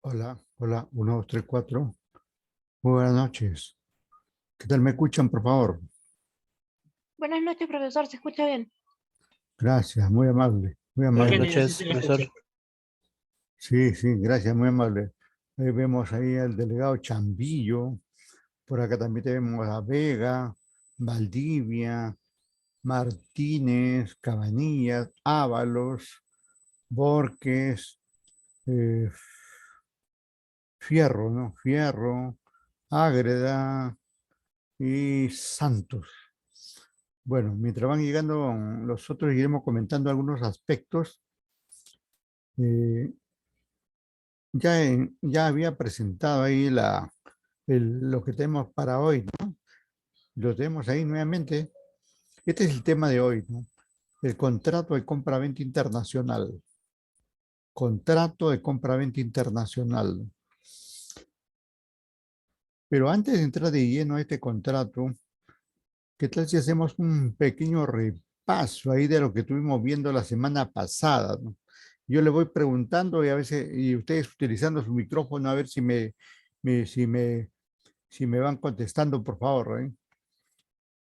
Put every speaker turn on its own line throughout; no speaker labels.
Hola, hola, uno, dos, tres, cuatro. Muy buenas noches. ¿Qué tal me escuchan, por favor?
Buenas noches, profesor. ¿Se escucha bien?
Gracias, muy amable, muy
Buenas
amable.
noches, profesor.
Sí, sí, gracias, muy amable. Ahí vemos ahí al delegado Chambillo. Por acá también tenemos a Vega, Valdivia, Martínez, Cabanillas, Ábalos, Borges, eh, Fierro, ¿no? Fierro, Ágreda y Santos. Bueno, mientras van llegando los otros, iremos comentando algunos aspectos. Eh, ya había presentado ahí lo que tenemos para hoy, ¿no? Lo tenemos ahí nuevamente. Este es el tema de hoy, ¿no? El contrato de compra-venta internacional. Contrato de compra-venta internacional. Pero antes de entrar de lleno a este contrato, ¿qué tal si hacemos un pequeño repaso ahí de lo que estuvimos viendo la semana pasada, ¿no? Yo le voy preguntando y a veces, y ustedes utilizando su micrófono, a ver me- si me, si me van contestando, por favor, ¿eh?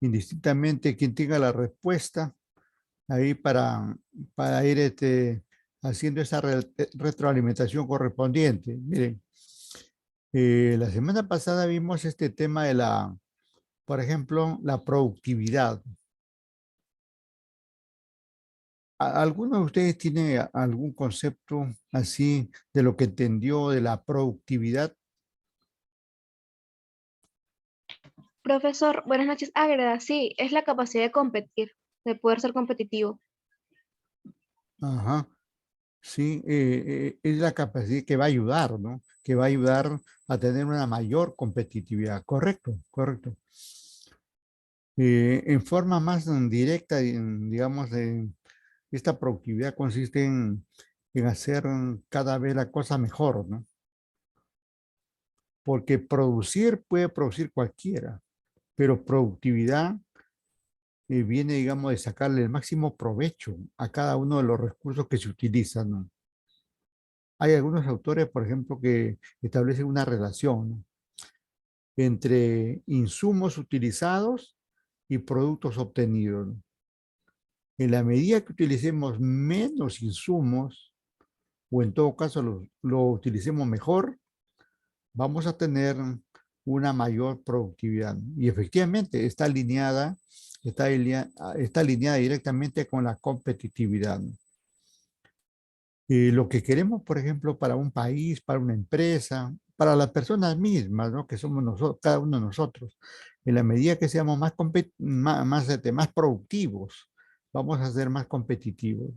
Indistintamente, quien tenga la respuesta, ahí para ir haciendo esa retroalimentación correspondiente. Miren, la semana pasada vimos este tema de por ejemplo, la productividad. ¿Alguno de ustedes tiene algún concepto así de lo que entendió de la productividad?
Profesor, buenas noches. Ágreda, sí, es la capacidad de competir, de poder ser competitivo.
Ajá, sí, es la capacidad que va a ayudar, ¿no? Que va a ayudar a tener una mayor competitividad. Correcto, correcto. En forma más directa, digamos, esta productividad consiste en hacer cada vez la cosa mejor, ¿no? Porque producir puede producir cualquiera, pero productividad viene, digamos, de sacarle el máximo provecho a cada uno de los recursos que se utilizan, ¿no? Hay algunos autores, por ejemplo, que establecen una relación, ¿no? Entre insumos utilizados y productos obtenidos, ¿no? En la medida que utilicemos menos insumos, o en todo caso lo utilicemos mejor, vamos a tener una mayor productividad, ¿no? Y efectivamente está alineada directamente con la competitividad, ¿no? Lo que queremos, por ejemplo, para un país, para una empresa, para las personas mismas, ¿no? Que somos nosotros, cada uno de nosotros. En la medida que seamos más productivos, vamos a ser más competitivos.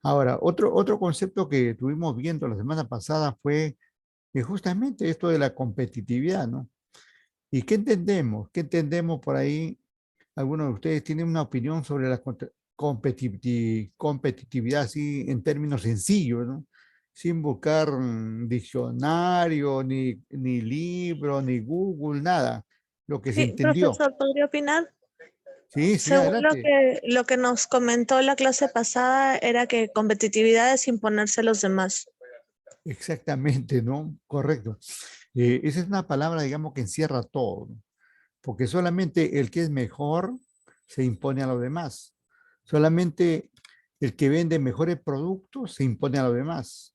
Ahora, otro concepto que estuvimos viendo la semana pasada fue justamente esto de la competitividad, ¿no? ¿Y qué entendemos? ¿Qué entendemos por ahí? ¿Algunos de ustedes tienen una opinión sobre la competitividad así en términos sencillos, ¿no? Sin buscar diccionario, ni libro, ni Google, nada. Lo que se
Sí,
entendió.
profesor, ¿podría opinar?
Sí, sí,
Según
adelante.
lo que nos comentó la clase pasada era que competitividad es imponerse a los demás.
Exactamente, ¿no? Correcto. Esa es una palabra, digamos, que encierra todo, ¿no? Porque solamente el que es mejor se impone a los demás. Solamente el que vende mejores productos se impone a los demás.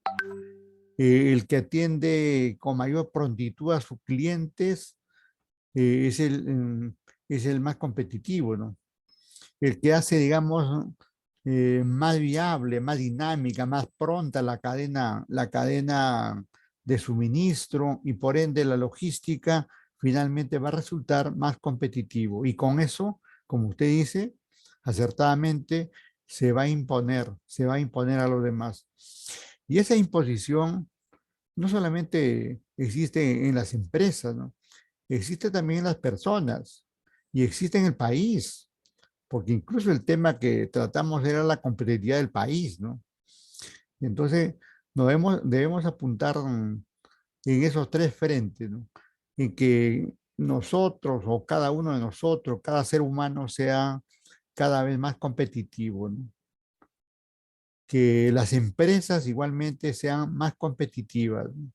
El que atiende con mayor prontitud a sus clientes eh, es el, mm, es el más competitivo, ¿no? El que hace, digamos, más viable, más dinámica, más pronta la cadena de suministro y por ende la logística finalmente va a resultar más competitivo. Y con eso, como usted dice, acertadamente se va a imponer a los demás. Y esa imposición no solamente existe en las empresas, ¿no? Existe también en las personas y existe en el país, porque incluso el tema que tratamos era la competitividad del país, ¿no? Entonces, debemos apuntar en esos tres frentes, ¿no? En que nosotros o cada uno de nosotros, cada ser humano sea cada vez más competitivo, ¿no? que las empresas igualmente sean más competitivas, ¿no?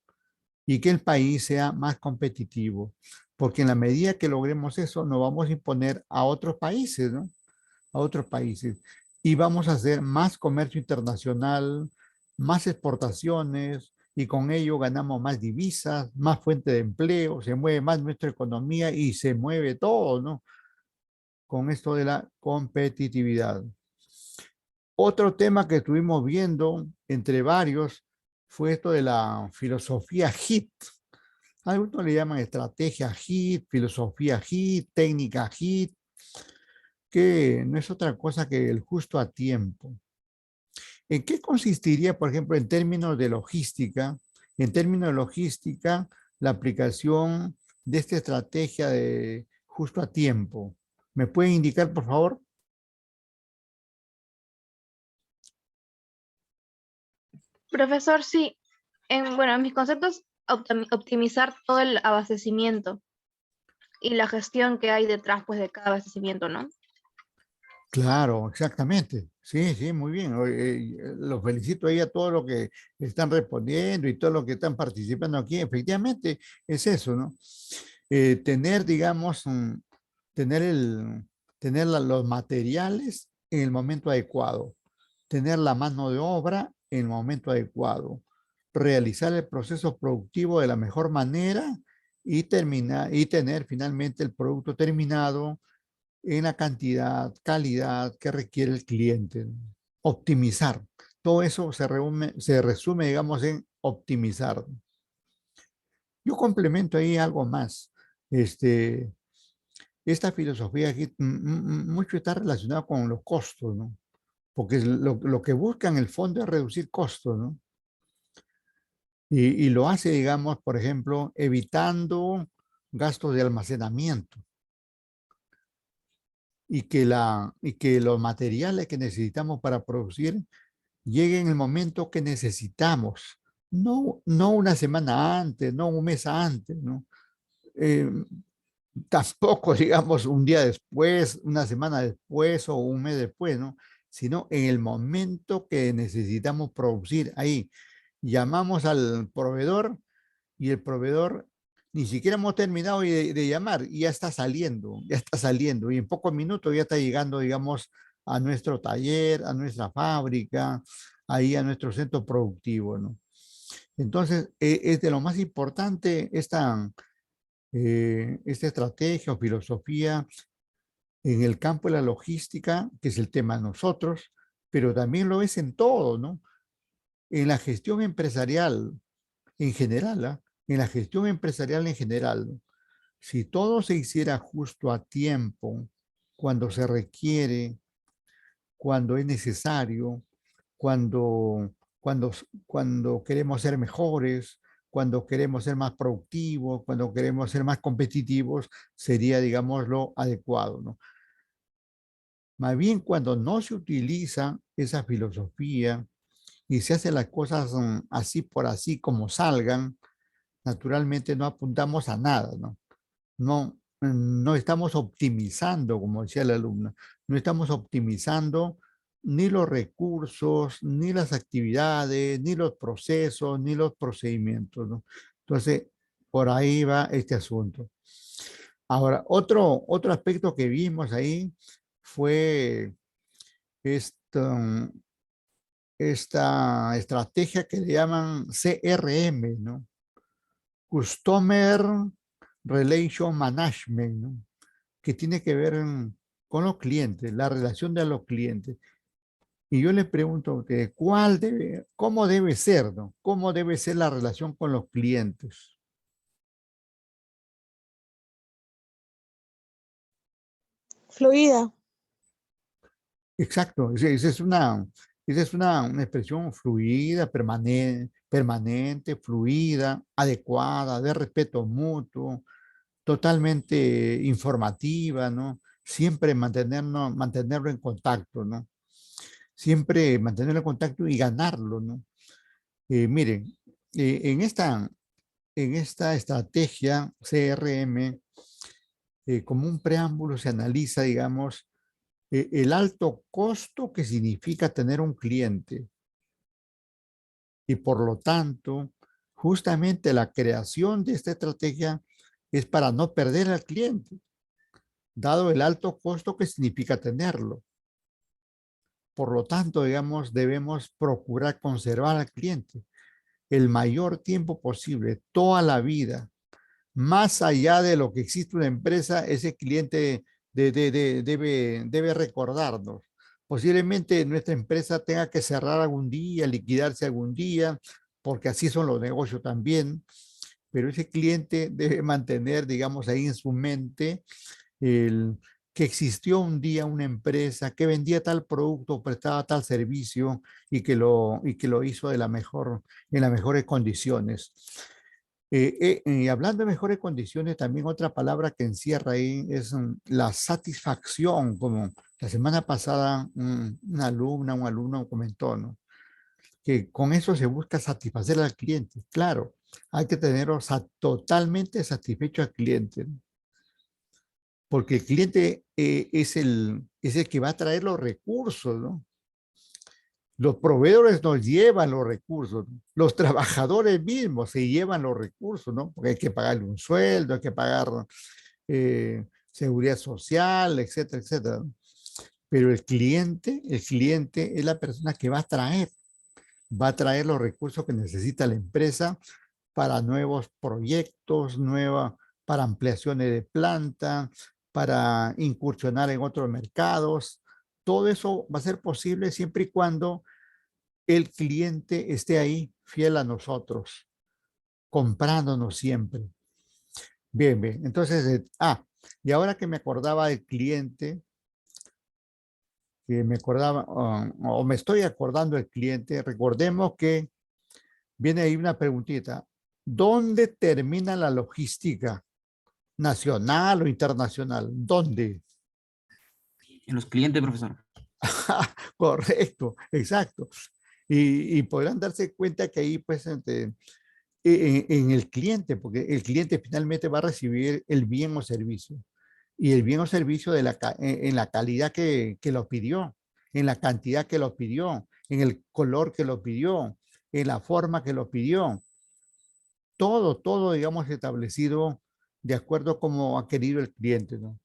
Y que el país sea más competitivo, porque en la medida que logremos eso, nos vamos a imponer a otros países, ¿no? A otros países. Y vamos a hacer más comercio internacional, más exportaciones, y con ello ganamos más divisas, más fuente de empleo, se mueve más nuestra economía y se mueve todo, ¿no? Con esto de la competitividad. Otro tema que estuvimos viendo entre varios fue esto de la filosofía HIT. Algunos le llaman estrategia HIT, filosofía HIT, técnica HIT, que no es otra cosa que el justo a tiempo. ¿En qué consistiría, por ejemplo, en términos de logística, la aplicación de esta estrategia de justo a tiempo? ¿Me pueden indicar, por favor?
Profesor, sí. Bueno, en mis conceptos, optimizar todo el abastecimiento y la gestión que hay detrás, pues, de cada abastecimiento, ¿no?
Claro, exactamente. Sí, sí, muy bien. Los felicito ahí a todos los que están respondiendo y todos los que están participando aquí. Efectivamente, es eso, ¿no? Tener, digamos, tener tener los materiales en el momento adecuado, tener la mano de obra en el momento adecuado, realizar el proceso productivo de la mejor manera y y tener finalmente el producto terminado en la cantidad, calidad que requiere el cliente. Optimizar. Todo eso se resume, digamos, en optimizar. Yo complemento ahí algo más. Este, esta filosofía aquí mucho está relacionada con los costos, ¿no? Porque lo que busca en el fondo es reducir costos, ¿no? Y lo hace, digamos, por ejemplo, evitando gastos de almacenamiento y que los materiales que necesitamos para producir lleguen en el momento que necesitamos, no una semana antes, no un mes antes, ¿no? Eh, Tampoco, digamos, un día después, una semana después o un mes después, ¿no? Sino en el momento que necesitamos producir. Ahí llamamos al proveedor y el proveedor ni siquiera hemos terminado de llamar y ya está saliendo y en pocos minutos ya está llegando, digamos, a nuestro taller, a nuestra fábrica, ahí a nuestro centro productivo, ¿no? Entonces, es de lo más importante esta estrategia o filosofía en el campo de la logística, que es el tema de nosotros, pero también lo es en todo, ¿no? En la gestión empresarial en general, ¿ah? En la gestión empresarial en general, ¿no? Si todo se hiciera justo a tiempo, cuando se requiere, cuando es necesario, cuando queremos ser mejores, cuando queremos ser más productivos, cuando queremos ser más competitivos, sería, digamos, lo adecuado, ¿no? Más bien cuando no se utiliza esa filosofía y se hacen las cosas así por así como salgan, naturalmente no apuntamos a nada, ¿no? No estamos optimizando, como decía la alumna, no estamos optimizando ni los recursos, ni las actividades, ni los procesos, ni los procedimientos, ¿no? Entonces, por ahí va este asunto. Ahora, otro aspecto que vimos ahí fue esta, esta estrategia que le llaman CRM, ¿no? Customer Relation Management, ¿no? Que tiene que ver con los clientes, la relación de los clientes. Y yo le pregunto a usted, cómo debe ser, ¿no? ¿Cómo debe ser la relación con los clientes?
Fluida.
Exacto, esa es una expresión fluida, permanente, fluida, adecuada, de respeto mutuo, totalmente informativa, ¿no? Siempre mantenerlo en contacto, ¿no? Siempre mantenerlo en contacto y ganarlo, ¿no? Miren, en esta estrategia CRM, como un preámbulo se analiza, digamos, el alto costo que significa tener un cliente, Y por lo tanto, justamente la creación de esta estrategia es para no perder al cliente, dado el alto costo que significa tenerlo. Por lo tanto, digamos, debemos procurar conservar al cliente el mayor tiempo posible, toda la vida. Más allá de lo que existe una empresa, ese cliente debe recordarnos. Posiblemente nuestra empresa tenga que cerrar algún día, liquidarse algún día, porque así son los negocios también, pero ese cliente debe mantener, digamos, ahí en su mente el, que existió un día una empresa que vendía tal producto, prestaba tal servicio y que lo hizo en las mejores condiciones. Hablando de mejores condiciones, también otra palabra que encierra ahí es la satisfacción, como la semana pasada una alumna, un alumno comentó, ¿no? Que con eso se busca satisfacer al cliente. Claro, hay que tenerlo totalmente satisfecho al cliente, ¿no? Porque el cliente es el que va a traer los recursos, ¿no? Los proveedores nos llevan los recursos, ¿no? Los trabajadores mismos se llevan los recursos, ¿no? Porque hay que pagarle un sueldo, hay que pagar seguridad social, etcétera, etcétera, ¿no? Pero el cliente es la persona que va a traer los recursos que necesita la empresa para nuevos proyectos, para ampliaciones de planta, para incursionar en otros mercados. Todo eso va a ser posible siempre y cuando el cliente esté ahí, fiel a nosotros, comprándonos siempre. Bien, bien. Entonces, y ahora que me acordaba del cliente, que me acordaba, o me estoy acordando del cliente, recordemos que viene ahí una preguntita. ¿Dónde termina la logística? ¿Nacional o internacional? ¿Dónde?
En los clientes, profesor.
Correcto, exacto. Y podrán darse cuenta que ahí, pues, en el cliente, porque el cliente finalmente va a recibir el bien o servicio. Y el bien o servicio en la calidad que lo pidió, en la cantidad que lo pidió, en el color que lo pidió, en la forma que lo pidió. Todo, digamos, establecido de acuerdo a cómo ha querido el cliente, ¿no?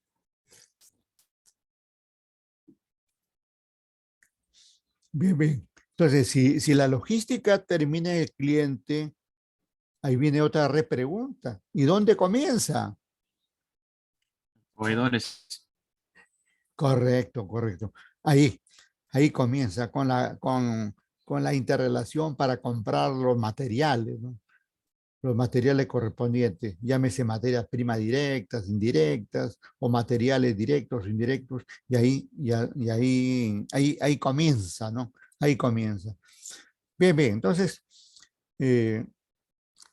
Bien, bien. Entonces, si la logística termina en el cliente, ahí viene otra repregunta. ¿Y dónde comienza?
Proveedores.
Correcto, correcto. Ahí, ahí comienza con la interrelación para comprar los materiales, ¿no? Los materiales correspondientes, llámese materias primas directas, indirectas, o materiales directos o indirectos, y ahí comienza, ¿no? Ahí comienza. Bien, bien, entonces, eh,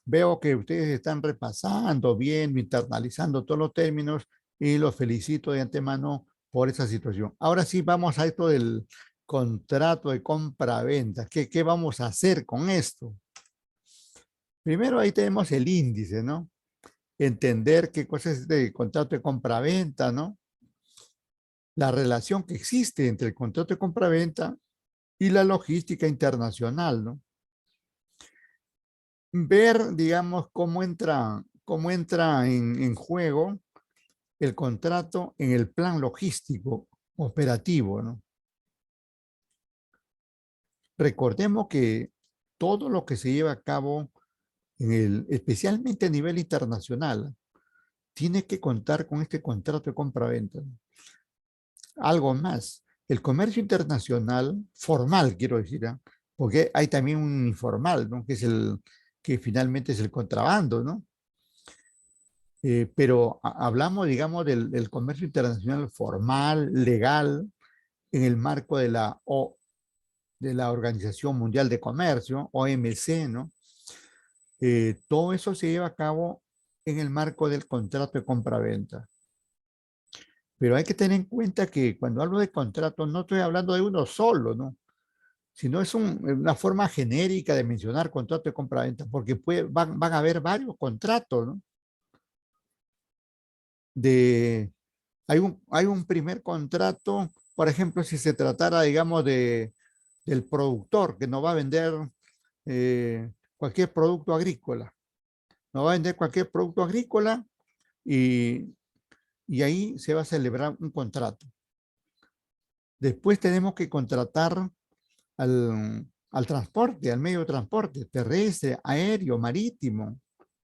veo que ustedes están repasando, viendo, internalizando todos los términos y los felicito de antemano por esa situación. Ahora sí, vamos a esto del contrato de compra-venta. ¿Qué vamos a hacer con esto? Primero ahí tenemos el índice, ¿no? Entender qué cosa es este contrato de compra-venta, ¿no? La relación que existe entre el contrato de compra-venta y la logística internacional, ¿no? Ver, digamos, cómo entra en juego el contrato en el plan logístico operativo, ¿no? Recordemos que todo lo que se lleva a cabo especialmente a nivel internacional, tiene que contar con este contrato de compra-venta, ¿no? Algo más, el comercio internacional formal, quiero decir, ¿eh? Porque hay también un informal, ¿no? Que finalmente es el contrabando, ¿no? Pero hablamos, digamos, del comercio internacional formal, legal, en el marco de la Organización Mundial de Comercio, OMC, ¿no? Todo eso se lleva a cabo en el marco del contrato de compra-venta. Pero hay que tener en cuenta que cuando hablo de contrato no estoy hablando de uno solo, ¿no? Sino es una forma genérica de mencionar contrato de compra-venta, porque van a haber varios contratos, ¿no? Hay un primer contrato, por ejemplo, si se tratara, digamos, del productor que nos va a vender cualquier producto agrícola. Nos va a vender cualquier producto agrícola y, y ahí se va a celebrar un contrato. Después tenemos que contratar al transporte, al medio de transporte, terrestre, aéreo, marítimo,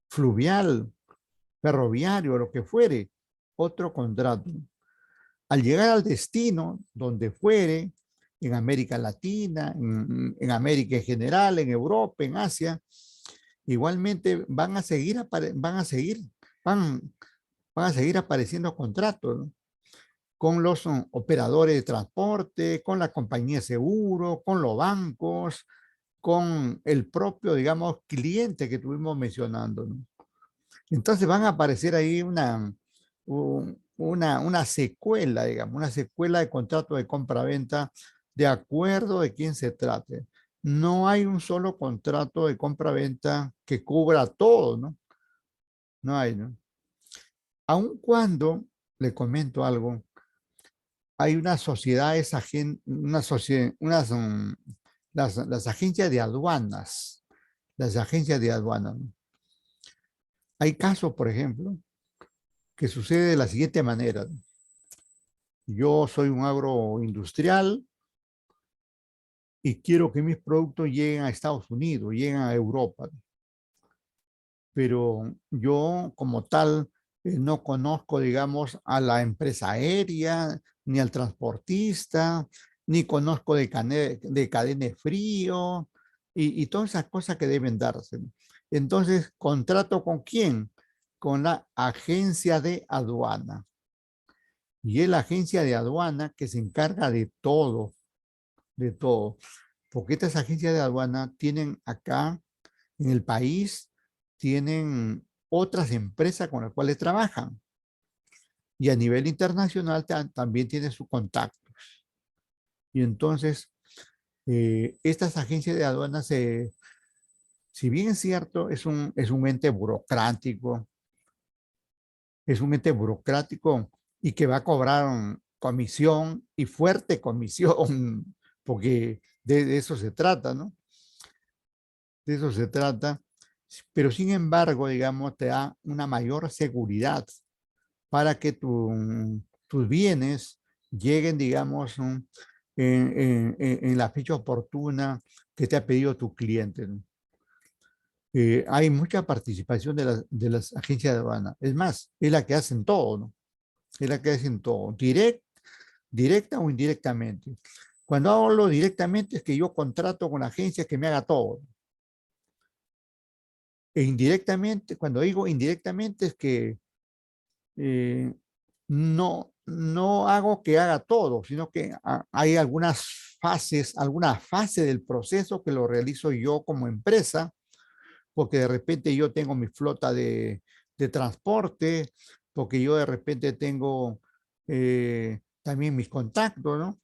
fluvial, ferroviario, lo que fuere, otro contrato. Al llegar al destino, donde fuere, en América Latina, en América en general, en Europa, en Asia, igualmente van a seguir apareciendo contratos, ¿no? Con los operadores de transporte, con la compañía de seguro, con los bancos, con el propio, digamos, cliente que estuvimos mencionando, ¿no? Entonces van a aparecer ahí una secuela, digamos, una secuela de contrato de compra-venta de acuerdo de quién se trate. No hay un solo contrato de compra-venta que cubra todo, ¿no? No hay, ¿no? Aun cuando, le comento algo, hay unas sociedades, las agencias de aduanas, ¿no? Hay casos, por ejemplo, que sucede de la siguiente manera. Yo soy un agroindustrial y quiero que mis productos lleguen a Estados Unidos, lleguen a Europa, pero yo como tal no conozco, digamos, a la empresa aérea, ni al transportista, ni conozco de cadena de frío y todas esas cosas que deben darse. Entonces, ¿contrato con quién? Con la agencia de aduana. Y es la agencia de aduana que se encarga de todo, de todo. Porque estas agencias de aduana tienen acá en el país, tienen otras empresas con las cuales trabajan. Y a nivel internacional también tienen sus contactos. Y entonces, estas agencias de aduana, si bien es cierto, es un ente burocrático, y que va a cobrar comisión y fuerte comisión, porque de eso se trata, ¿no? De eso se trata, pero sin embargo, digamos, te da una mayor seguridad para que tus bienes lleguen, digamos, en la fecha oportuna que te ha pedido tu cliente, ¿no? Hay mucha participación de las agencias de aduana. Es más, es la que hacen todo, ¿no? Es la que hacen todo, directa o indirectamente. Cuando hablo directamente es que yo contrato con la agencia que me haga todo. E indirectamente, cuando digo indirectamente es que no hago que haga todo, sino que hay alguna fase del proceso que lo realizo yo como empresa, porque de repente yo tengo mi flota de transporte, porque yo de repente tengo también mis contactos, ¿no?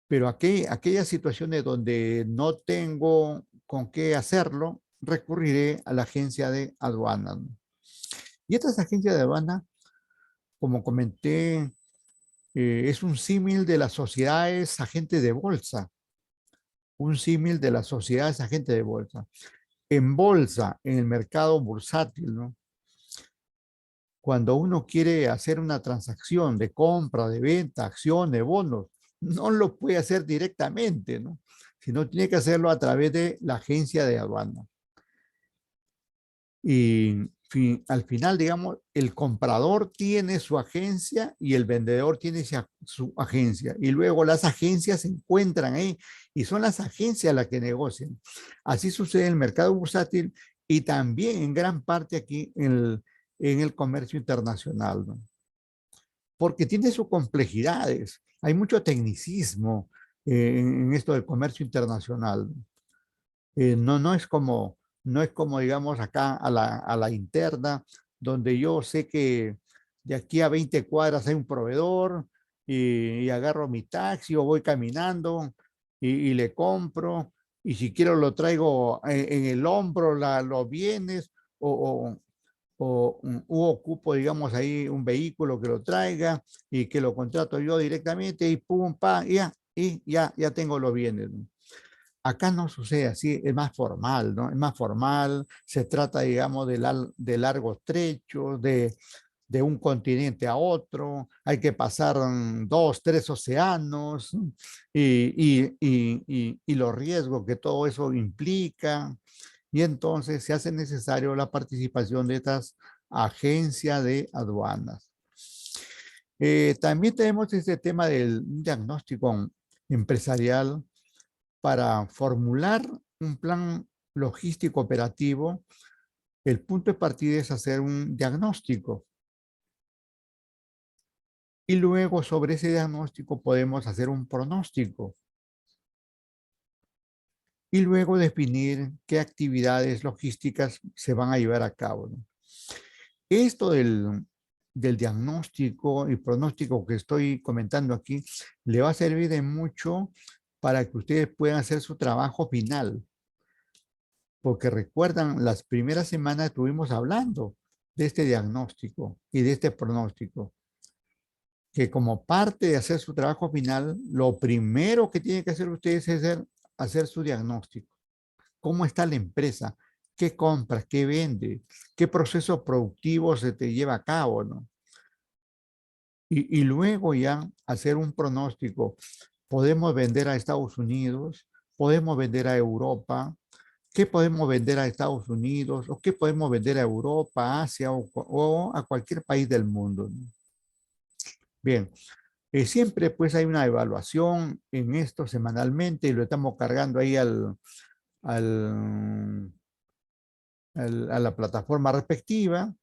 Pero aquellas situaciones donde no tengo con qué hacerlo, recurriré a la agencia de aduanas, ¿no? Y estas agencias de aduanas, como comenté, es un símil de las sociedades agentes de bolsa, un símil de las sociedades agentes de bolsa. En bolsa, en el mercado bursátil, ¿no? Cuando uno quiere hacer una transacción de compra, de venta, acciones, bonos, no lo puede hacer directamente, ¿no? Sino tiene que hacerlo a través de la agencia de aduana. Y al final, digamos, el comprador tiene su agencia y el vendedor tiene su agencia. Y luego las agencias se encuentran ahí y son las agencias las que negocian. Así sucede en el mercado bursátil y también en gran parte aquí en el comercio internacional, ¿no? Porque tiene sus complejidades. Hay mucho tecnicismo en esto del comercio internacional. No es como, digamos, acá a la interna, donde yo sé que de aquí a 20 cuadras hay un proveedor y agarro mi taxi o voy caminando y le compro. Y si quiero lo traigo en el hombro, los bienes o ocupo, digamos, ahí un vehículo que lo traiga y que lo contrato yo directamente y pum, pa, y ya tengo los bienes, ¿no? Acá no sucede así, es más formal, ¿no? Es más formal, se trata, digamos, de largos trechos, de un continente a otro, hay que pasar 2, 3 océanos y los riesgos que todo eso implica. Y entonces se hace necesario la participación de estas agencias de aduanas. También tenemos este tema del diagnóstico empresarial para formular un plan logístico operativo. El punto de partida es hacer un diagnóstico. Y luego sobre ese diagnóstico podemos hacer un pronóstico. Y luego definir qué actividades logísticas se van a llevar a cabo, ¿no? Esto del diagnóstico y pronóstico que estoy comentando aquí le va a servir de mucho para que ustedes puedan hacer su trabajo final. Porque recuerdan, las primeras semanas estuvimos hablando de este diagnóstico y de este pronóstico. Que como parte de hacer su trabajo final, lo primero que tienen que hacer ustedes es hacer su diagnóstico. ¿Cómo está la empresa? ¿Qué compras? ¿Qué vende? ¿Qué proceso productivo se te lleva a cabo, no? Y luego ya hacer un pronóstico. ¿Podemos vender a Estados Unidos? ¿Podemos vender a Europa? ¿Qué podemos vender a Estados Unidos? ¿O qué podemos vender a Europa, Asia o a cualquier país del mundo, ¿no? Bien, siempre pues hay una evaluación en esto semanalmente y lo estamos cargando ahí a la plataforma respectiva.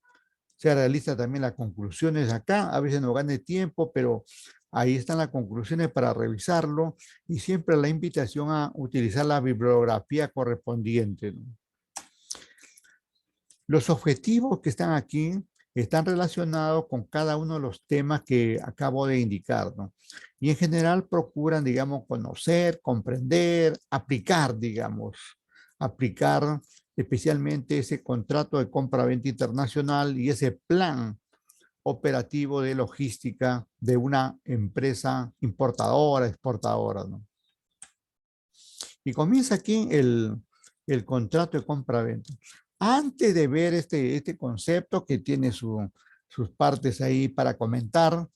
Se realiza también las conclusiones acá, a veces no gane tiempo, pero ahí están las conclusiones para revisarlo y siempre la invitación a utilizar la bibliografía correspondiente, ¿no? Los objetivos que están aquí están relacionados con cada uno de los temas que acabo de indicar, ¿no? Y en general procuran, digamos, conocer, comprender, aplicar, digamos, aplicar especialmente ese contrato de compra-venta internacional y ese plan operativo de logística de una empresa importadora, exportadora, ¿no? Y comienza aquí el contrato de compra-venta. Antes de ver este concepto que tiene sus partes ahí para comentar,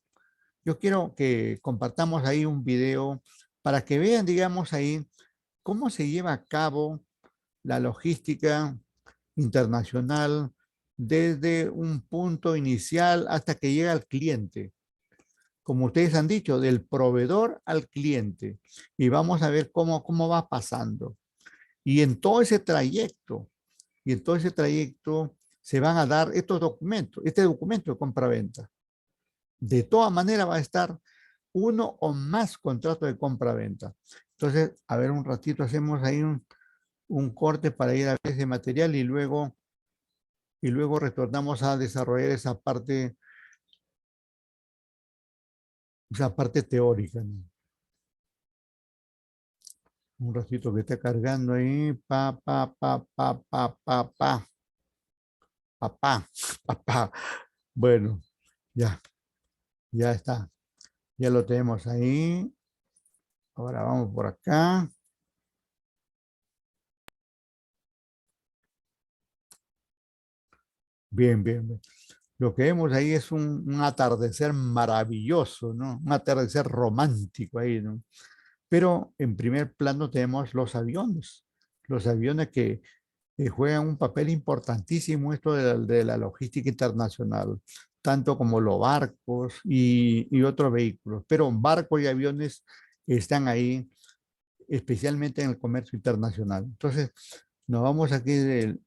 yo quiero que compartamos ahí un video para que vean, digamos, ahí cómo se lleva a cabo la logística internacional desde un punto inicial hasta que llega al cliente. Como ustedes han dicho, del proveedor al cliente. Y vamos a ver cómo va pasando. Y en todo ese trayecto, se van a dar estos documentos, este documento de compra-venta. De todas maneras va a estar uno o más contratos de compra-venta. Entonces, a ver, un ratito hacemos ahí un corte para ir a ver ese material y luego retornamos a desarrollar esa parte teórica, ¿no? Un ratito que está cargando ahí. Papá. Bueno, ya está. Ya lo tenemos ahí. Ahora vamos por acá. Bien. Lo que vemos ahí es un atardecer maravilloso, ¿no? Un atardecer romántico ahí, ¿no? Pero en primer plano tenemos los aviones que juegan un papel importantísimo esto de la logística internacional, tanto como los barcos y otros vehículos. Pero barcos y aviones están ahí, especialmente en el comercio internacional. Entonces, nos vamos aquí del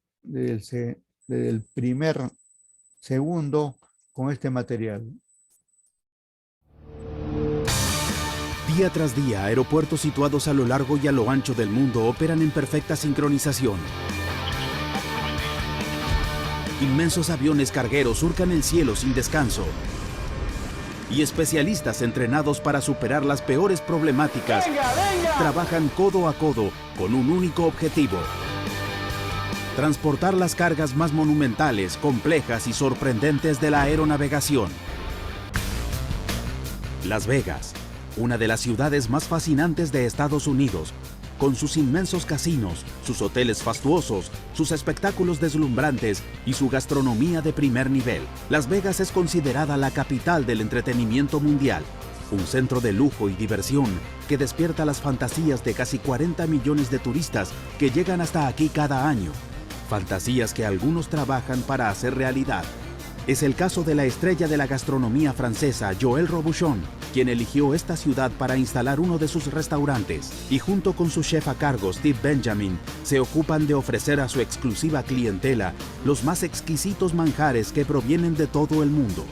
primer segundo con este material.
Día tras día, aeropuertos situados a lo largo y a lo ancho del mundo operan en perfecta sincronización. Inmensos aviones cargueros surcan el cielo sin descanso. Y especialistas entrenados para superar las peores problemáticas trabajan codo a codo con un único objetivo: transportar las cargas más monumentales, complejas y sorprendentes de la aeronavegación. Las Vegas, una de las ciudades más fascinantes de Estados Unidos, con sus inmensos casinos, sus hoteles fastuosos, sus espectáculos deslumbrantes y su gastronomía de primer nivel. Las Vegas es considerada la capital del entretenimiento mundial, un centro de lujo y diversión que despierta las fantasías de casi 40 millones de turistas que llegan hasta aquí cada año. Fantasías que algunos trabajan para hacer realidad. Es el caso de la estrella de la gastronomía francesa, Joël Robuchon, quien eligió esta ciudad para instalar uno de sus restaurantes y junto con su chef a cargo, Steve Benjamin, se ocupan de ofrecer a su exclusiva clientela los más exquisitos manjares que provienen de todo el mundo.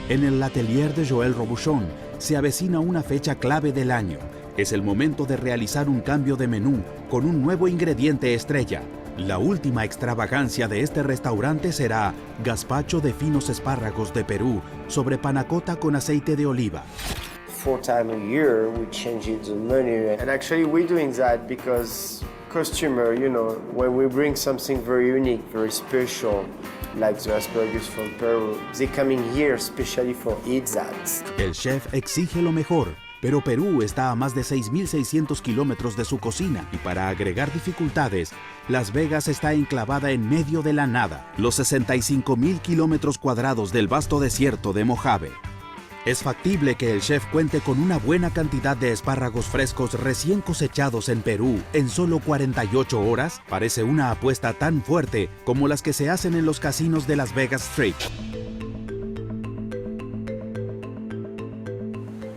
En el atelier de Joël Robuchon se avecina una fecha clave del año. Es el momento de realizar un cambio de menú con un nuevo ingrediente estrella. La última extravagancia de este restaurante será gazpacho de finos espárragos de Perú sobre panacota con aceite de oliva.
4 times a year we change the menu, and actually we're doing that because customer, you know, when we bring something very unique, very special, like the asparagus from Peru, they coming here especially for eat that.
El chef exige lo mejor, pero Perú está a más de 6.600 kilómetros de su cocina y para agregar dificultades, Las Vegas está enclavada en medio de la nada, los 65.000 kilómetros cuadrados del vasto desierto de Mojave. Es factible que el chef cuente con una buena cantidad de espárragos frescos recién cosechados en Perú en solo 48 horas. Parece una apuesta tan fuerte como las que se hacen en los casinos de Las Vegas Strip.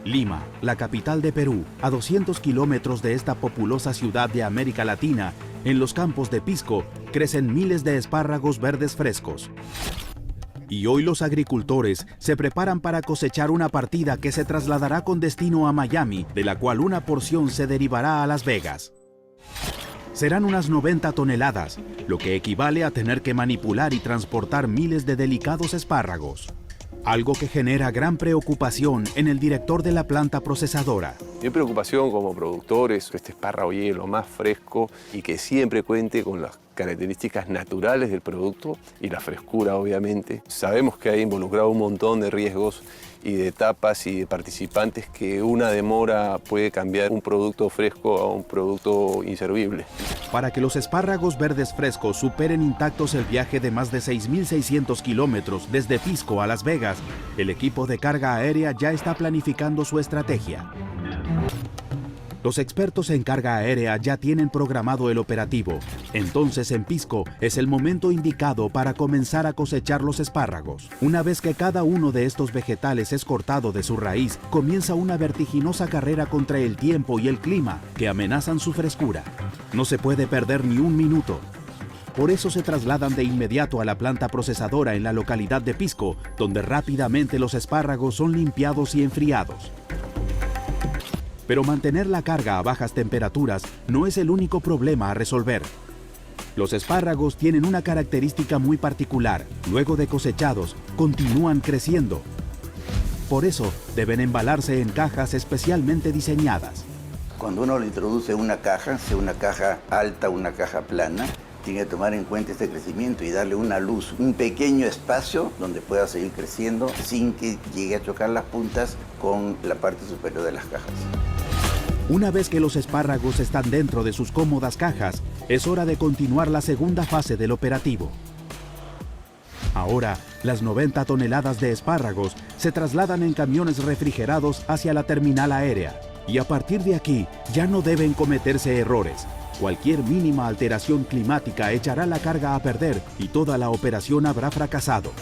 Lima, la capital de Perú, a 200 kilómetros de esta populosa ciudad de América Latina, en los campos de Pisco, crecen miles de espárragos verdes frescos. Y hoy los agricultores se preparan para cosechar una partida que se trasladará con destino a Miami, de la cual una porción se derivará a Las Vegas. Serán unas 90 toneladas, lo que equivale a tener que manipular y transportar miles de delicados espárragos. Algo que genera gran preocupación en el director de la planta procesadora.
Mi preocupación como productor es que este espárrago llegue lo más fresco y que siempre cuente con las características naturales del producto y la frescura, obviamente. Sabemos que hay involucrado un montón de riesgos y de etapas y de participantes que una demora puede cambiar un producto fresco a un producto inservible.
Para que los espárragos verdes frescos superen intactos el viaje de más de 6.600 kilómetros desde Pisco a Las Vegas, el equipo de carga aérea ya está planificando su estrategia. Los expertos en carga aérea ya tienen programado el operativo. Entonces en Pisco es el momento indicado para comenzar a cosechar los espárragos. Una vez que cada uno de estos vegetales es cortado de su raíz, comienza una vertiginosa carrera contra el tiempo y el clima que amenazan su frescura. No se puede perder ni un minuto. Por eso se trasladan de inmediato a la planta procesadora en la localidad de Pisco, donde rápidamente los espárragos son limpiados y enfriados. Pero mantener la carga a bajas temperaturas no es el único problema a resolver. Los espárragos tienen una característica muy particular. Luego de cosechados, continúan creciendo. Por eso, deben embalarse en cajas especialmente diseñadas.
Cuando uno le introduce una caja, sea una caja alta o una caja plana, tiene que tomar en cuenta este crecimiento y darle una luz, un pequeño espacio donde pueda seguir creciendo sin que llegue a chocar las puntas con la parte superior de las cajas.
Una vez que los espárragos están dentro de sus cómodas cajas, es hora de continuar la segunda fase del operativo. Ahora, las 90 toneladas de espárragos se trasladan en camiones refrigerados hacia la terminal aérea. Y a partir de aquí, ya no deben cometerse errores. Cualquier mínima alteración climática echará la carga a perder y toda la operación habrá fracasado.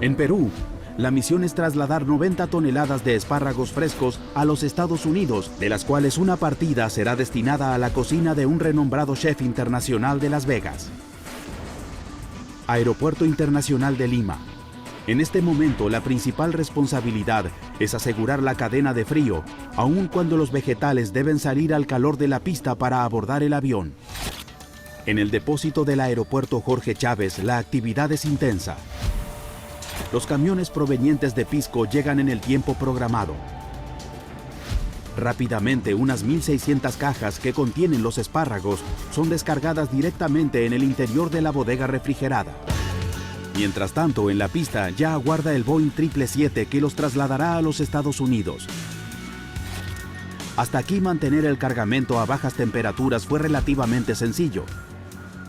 En Perú, la misión es trasladar 90 toneladas de espárragos frescos a los Estados Unidos, de las cuales una partida será destinada a la cocina de un renombrado chef internacional de Las Vegas. Aeropuerto Internacional de Lima. En este momento, la principal responsabilidad es asegurar la cadena de frío, aun cuando los vegetales deben salir al calor de la pista para abordar el avión. En el depósito del aeropuerto Jorge Chávez, la actividad es intensa. Los camiones provenientes de Pisco llegan en el tiempo programado. Rápidamente, unas 1.600 cajas que contienen los espárragos son descargadas directamente en el interior de la bodega refrigerada. Mientras tanto, en la pista ya aguarda el Boeing 777 que los trasladará a los Estados Unidos. Hasta aquí mantener el cargamento a bajas temperaturas fue relativamente sencillo.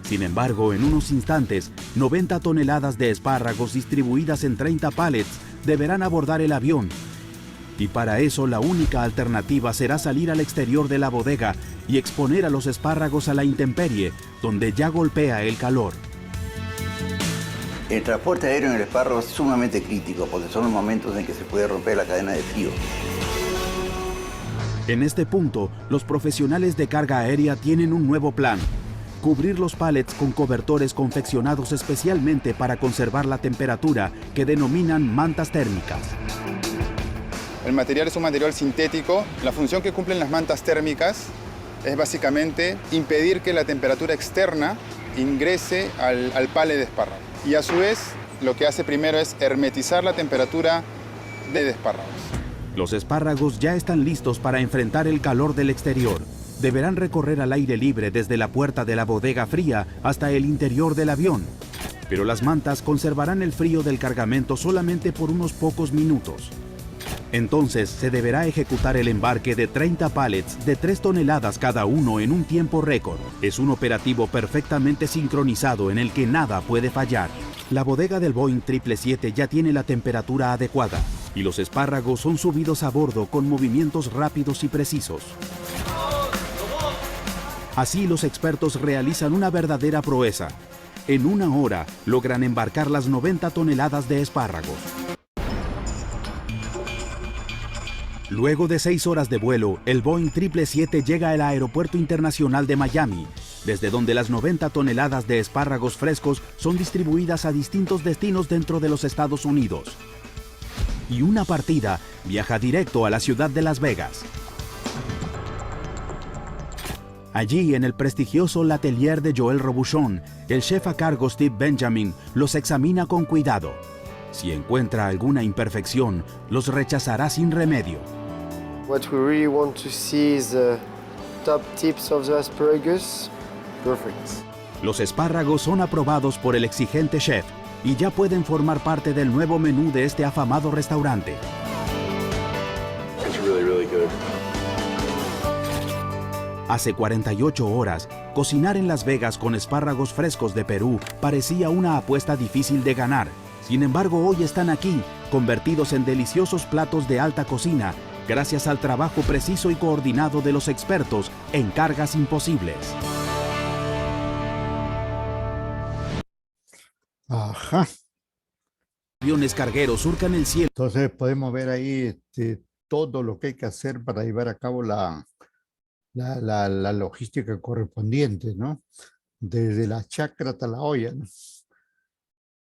Sin embargo, en unos instantes, 90 toneladas de espárragos distribuidas en 30 pallets deberán abordar el avión. Y para eso la única alternativa será salir al exterior de la bodega y exponer a los espárragos a la intemperie, donde ya golpea el calor.
El transporte aéreo en el espárrago es sumamente crítico porque son los momentos en que se puede romper la cadena de frío.
En este punto, los profesionales de carga aérea tienen un nuevo plan: cubrir los pallets con cobertores confeccionados especialmente para conservar la temperatura, que denominan mantas térmicas.
El material es un material sintético. La función que cumplen las mantas térmicas es básicamente impedir que la temperatura externa ingrese al pallet de espárragos. Y a su vez, lo que hace primero es hermetizar la temperatura de espárragos.
Los espárragos ya están listos para enfrentar el calor del exterior. Deberán recorrer al aire libre desde la puerta de la bodega fría hasta el interior del avión. Pero las mantas conservarán el frío del cargamento solamente por unos pocos minutos. Entonces se deberá ejecutar el embarque de 30 pallets de 3 toneladas cada uno en un tiempo récord. Es un operativo perfectamente sincronizado en el que nada puede fallar. La bodega del Boeing 777 ya tiene la temperatura adecuada y los espárragos son subidos a bordo con movimientos rápidos y precisos. Así los expertos realizan una verdadera proeza. En una hora logran embarcar las 90 toneladas de espárragos. Luego de 6 horas de vuelo, el Boeing 777 llega al Aeropuerto Internacional de Miami, desde donde las 90 toneladas de espárragos frescos son distribuidas a distintos destinos dentro de los Estados Unidos. Y una partida viaja directo a la ciudad de Las Vegas. Allí, en el prestigioso L'Atelier de Joël Robuchon, el chef a cargo Steve Benjamin los examina con cuidado. Si encuentra alguna imperfección, los rechazará sin remedio.
What we really want to see is the top tips of the asparagus. Perfect.
Los espárragos son aprobados por el exigente chef y ya pueden formar parte del nuevo menú de este afamado restaurante.
It's really good.
Hace 48 horas, cocinar en Las Vegas con espárragos frescos de Perú parecía una apuesta difícil de ganar. Sin embargo, hoy están aquí, convertidos en deliciosos platos de alta cocina, gracias al trabajo preciso y coordinado de los expertos en cargas imposibles.
Ajá.
Aviones cargueros surcan el cielo.
Entonces podemos ver ahí todo lo que hay que hacer para llevar a cabo la logística correspondiente, ¿no? Desde la chacra hasta la olla, ¿no?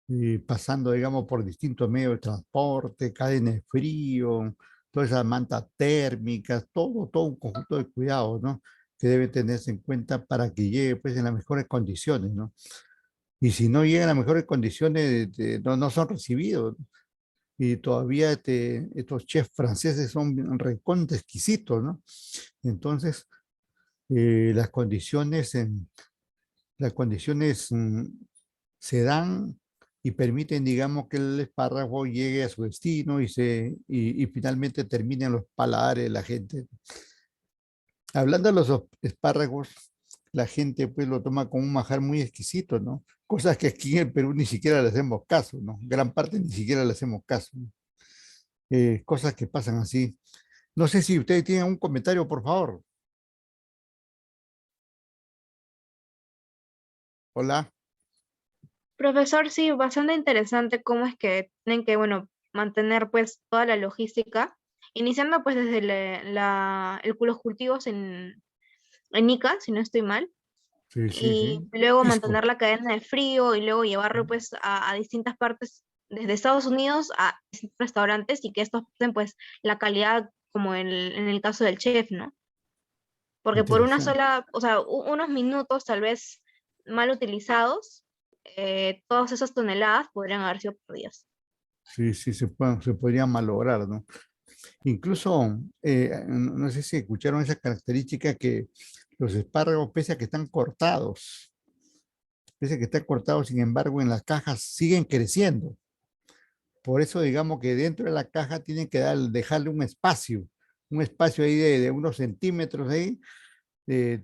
Y pasando, digamos, por distintos medios de transporte, cadena de frío, todas esas mantas térmicas, todo un conjunto de cuidados, ¿no? Que debe tenerse en cuenta para que llegue, pues, en las mejores condiciones, ¿no? Y si no llegan a las mejores condiciones, no son recibidos. Y todavía estos chefs franceses son recontra exquisitos, ¿no? Entonces, las condiciones se dan y permiten, digamos, que el espárrago llegue a su destino y finalmente termine en los paladares de la gente. Hablando de los espárragos, la gente pues lo toma como un manjar muy exquisito, ¿no? Cosas que aquí en el Perú ni siquiera le hacemos caso, ¿no? Gran parte ni siquiera le hacemos caso, ¿no? Cosas que pasan así. No sé si ustedes tienen un comentario, por favor. Hola.
Profesor, sí, bastante interesante cómo es que tienen que, bueno, mantener pues toda la logística, iniciando pues desde los cultivos en Ica, si no estoy mal,
Sí,
y
sí.
luego
Pisco.
mantener la cadena de frío y luego llevarlo pues a distintas partes, desde Estados Unidos a distintos restaurantes y que estos pasen pues la calidad como en el caso del chef, ¿no? Porque por una
Interesante.
sola, o sea, unos minutos tal vez mal utilizados, todas esas toneladas podrían haber sido perdidas.
Sí, se podría malograr, ¿no? Incluso, no sé si escucharon esa característica que los espárragos, pese a que están cortados, sin embargo, en las cajas siguen creciendo. Por eso, digamos que dentro de la caja tienen que dejarle un espacio un espacio ahí de unos centímetros ahí, de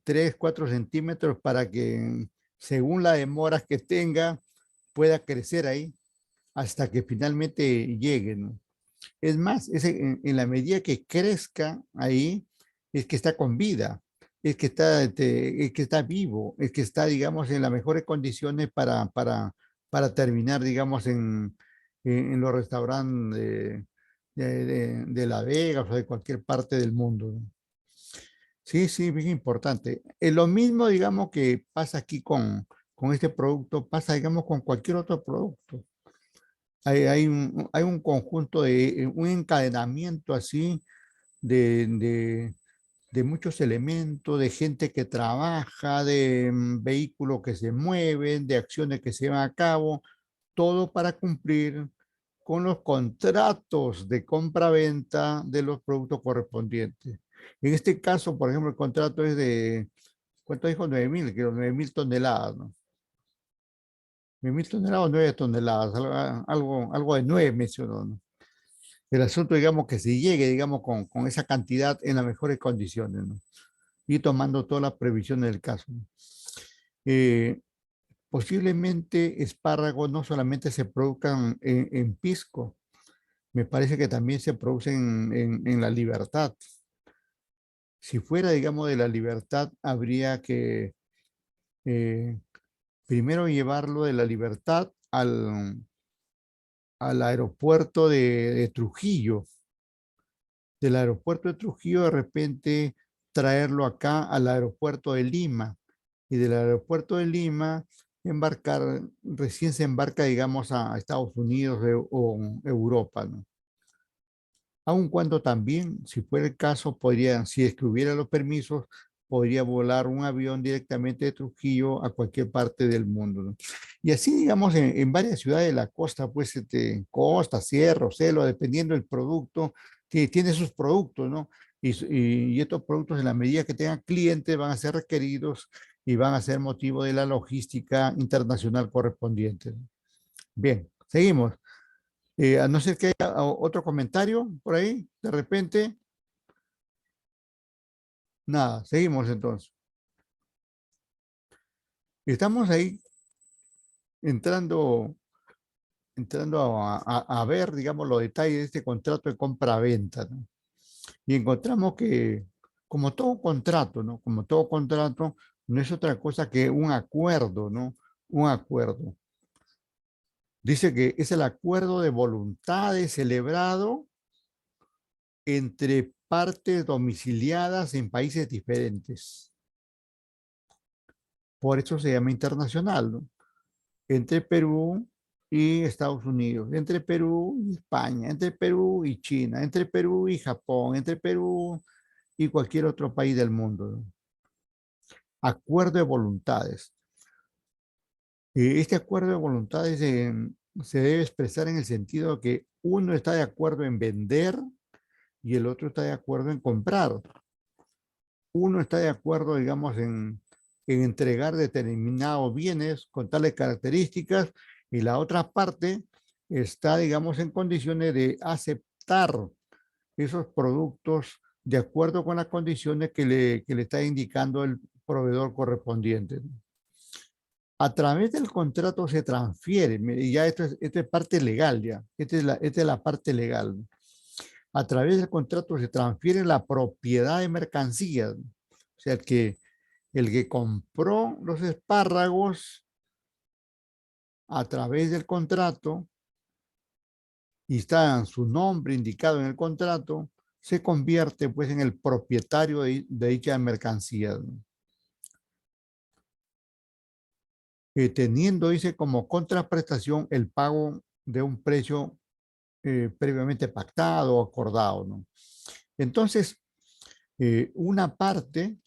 3, 4 centímetros para que según la demora que tenga, pueda crecer ahí hasta que finalmente llegue, ¿no? Es más, en la medida que crezca ahí, es que está con vida, es que está vivo, es que está, digamos, en las mejores condiciones para terminar, digamos, en los restaurantes de La Vega o de cualquier parte del mundo, ¿no? Sí, sí, bien importante. Lo mismo, digamos, que pasa aquí con este producto, pasa, digamos, con cualquier otro producto. Hay un conjunto un encadenamiento así de muchos elementos, de gente que trabaja, de vehículos que se mueven, de acciones que se llevan a cabo, todo para cumplir con los contratos de compra-venta de los productos correspondientes. En este caso, por ejemplo, el contrato es de, ¿cuánto dijo? 9.000, creo, 9.000 toneladas, ¿no? 9.000 toneladas o 9 toneladas, algo de 9 mencionó, ¿no? El asunto, digamos, que se llegue, digamos, con esa cantidad en las mejores condiciones, ¿no? Y tomando todas las previsiones del caso, ¿no? Eh, Posiblemente espárragos no solamente se produzcan en Pisco, me parece que también se producen en La Libertad. Si fuera, digamos, de La Libertad, habría que eh, primero llevarlo de La Libertad al aeropuerto de Trujillo. Del aeropuerto de Trujillo, de repente, traerlo acá al aeropuerto de Lima. Y del aeropuerto de Lima, recién se embarca, digamos, a Estados Unidos o Europa, ¿no? Aun cuando también, si fuera el caso, si es que hubiera los permisos, podría volar un avión directamente de Trujillo a cualquier parte del mundo, ¿no? Y así, digamos, en varias ciudades de la costa, pues, costa, sierra, celo, dependiendo del producto, tiene sus productos, ¿no? Y estos productos, en la medida que tengan clientes, van a ser requeridos y van a ser motivo de la logística internacional correspondiente, ¿no? Bien, seguimos. A no ser que haya otro comentario por ahí, de repente. Nada, seguimos entonces. Estamos ahí entrando a ver, digamos, los detalles de este contrato de compra-venta, ¿no? Y encontramos que, como todo contrato, ¿no? Como todo contrato, no es otra cosa que un acuerdo, ¿no? Un acuerdo. Dice que es el acuerdo de voluntades celebrado entre partes domiciliadas en países diferentes. Por eso se llama internacional, ¿no? Entre Perú y Estados Unidos, entre Perú y España, entre Perú y China, entre Perú y Japón, entre Perú y cualquier otro país del mundo, ¿no? Acuerdo de voluntades. Este acuerdo de voluntades se debe expresar en el sentido de que uno está de acuerdo en vender y el otro está de acuerdo en comprar. Uno está de acuerdo, digamos, en entregar determinados bienes con tales características y la otra parte está, digamos, en condiciones de aceptar esos productos de acuerdo con las condiciones que le está indicando el proveedor correspondiente. A través del contrato se transfiere, y ya esto es parte legal, ya. Esta es la parte legal. A través del contrato se transfiere la propiedad de mercancías. O sea, el que compró los espárragos a través del contrato y está su nombre indicado en el contrato, se convierte pues en el propietario de dicha mercancía, ¿no? Teniendo, dice, como contraprestación el pago de un precio previamente pactado o acordado, ¿no? Entonces, una parte,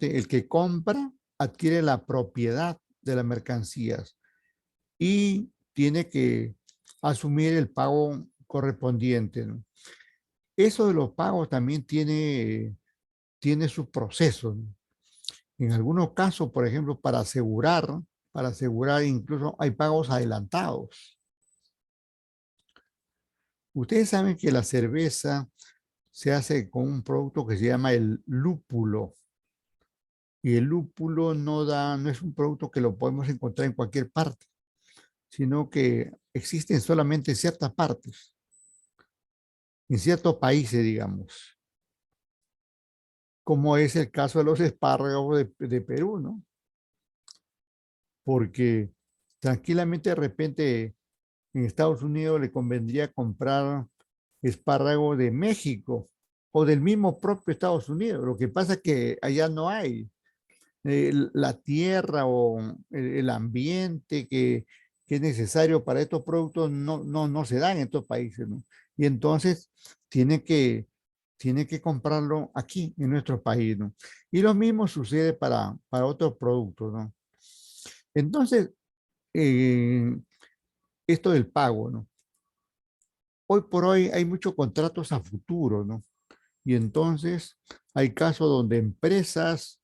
el que compra adquiere la propiedad de las mercancías y tiene que asumir el pago correspondiente, ¿no? Eso de los pagos también tiene su proceso, ¿no? En algunos casos, por ejemplo, para asegurar incluso hay pagos adelantados. Ustedes saben que la cerveza se hace con un producto que se llama el lúpulo. Y el lúpulo no es un producto que lo podemos encontrar en cualquier parte, sino que existen solamente en ciertas partes, en ciertos países, digamos, como es el caso de los espárragos de Perú, ¿no? Porque tranquilamente de repente en Estados Unidos le convendría comprar espárrago de México o del mismo propio Estados Unidos. Lo que pasa es que allá no hay la tierra o el ambiente que es necesario para estos productos no se dan en estos países, ¿no? Y entonces tiene que, tiene que comprarlo aquí, en nuestro país, ¿no? Y lo mismo sucede para otros productos, ¿no? Entonces, eh, esto del pago, ¿no? Hoy por hoy hay muchos contratos a futuro, ¿no? Y entonces hay casos donde empresas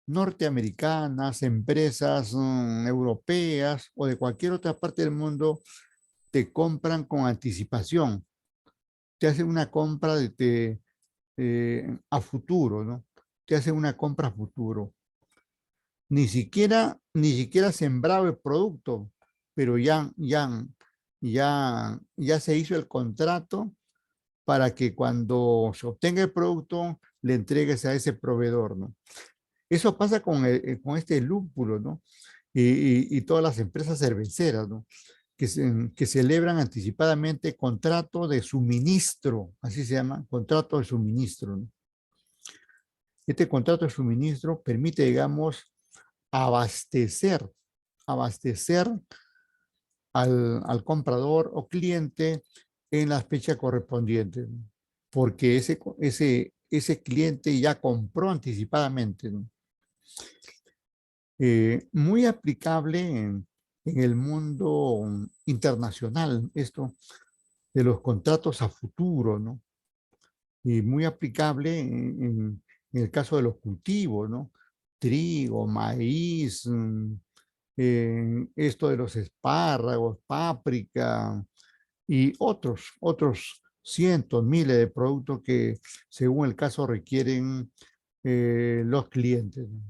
norteamericanas, empresas europeas o de cualquier otra parte del mundo te compran con anticipación. Te hacen una compra a futuro, ¿no? Te hacen una compra a futuro. Ni siquiera sembrado el producto, pero ya se hizo el contrato para que cuando se obtenga el producto le entregues a ese proveedor, ¿no? Eso pasa con este lúpulo, ¿no? Y todas las empresas cerveceras, ¿no? Que celebran anticipadamente contrato de suministro, así se llama, contrato de suministro, ¿no? Este contrato de suministro permite, digamos, abastecer, abastecer al comprador o cliente en las fechas correspondientes, ¿no? Porque ese cliente ya compró anticipadamente, ¿no? Muy aplicable en el mundo internacional, esto de los contratos a futuro, ¿no? Y muy aplicable en el caso de los cultivos, ¿no? Trigo, maíz, esto de los espárragos, páprica y otros cientos, miles de productos que según el caso requieren los clientes, ¿no?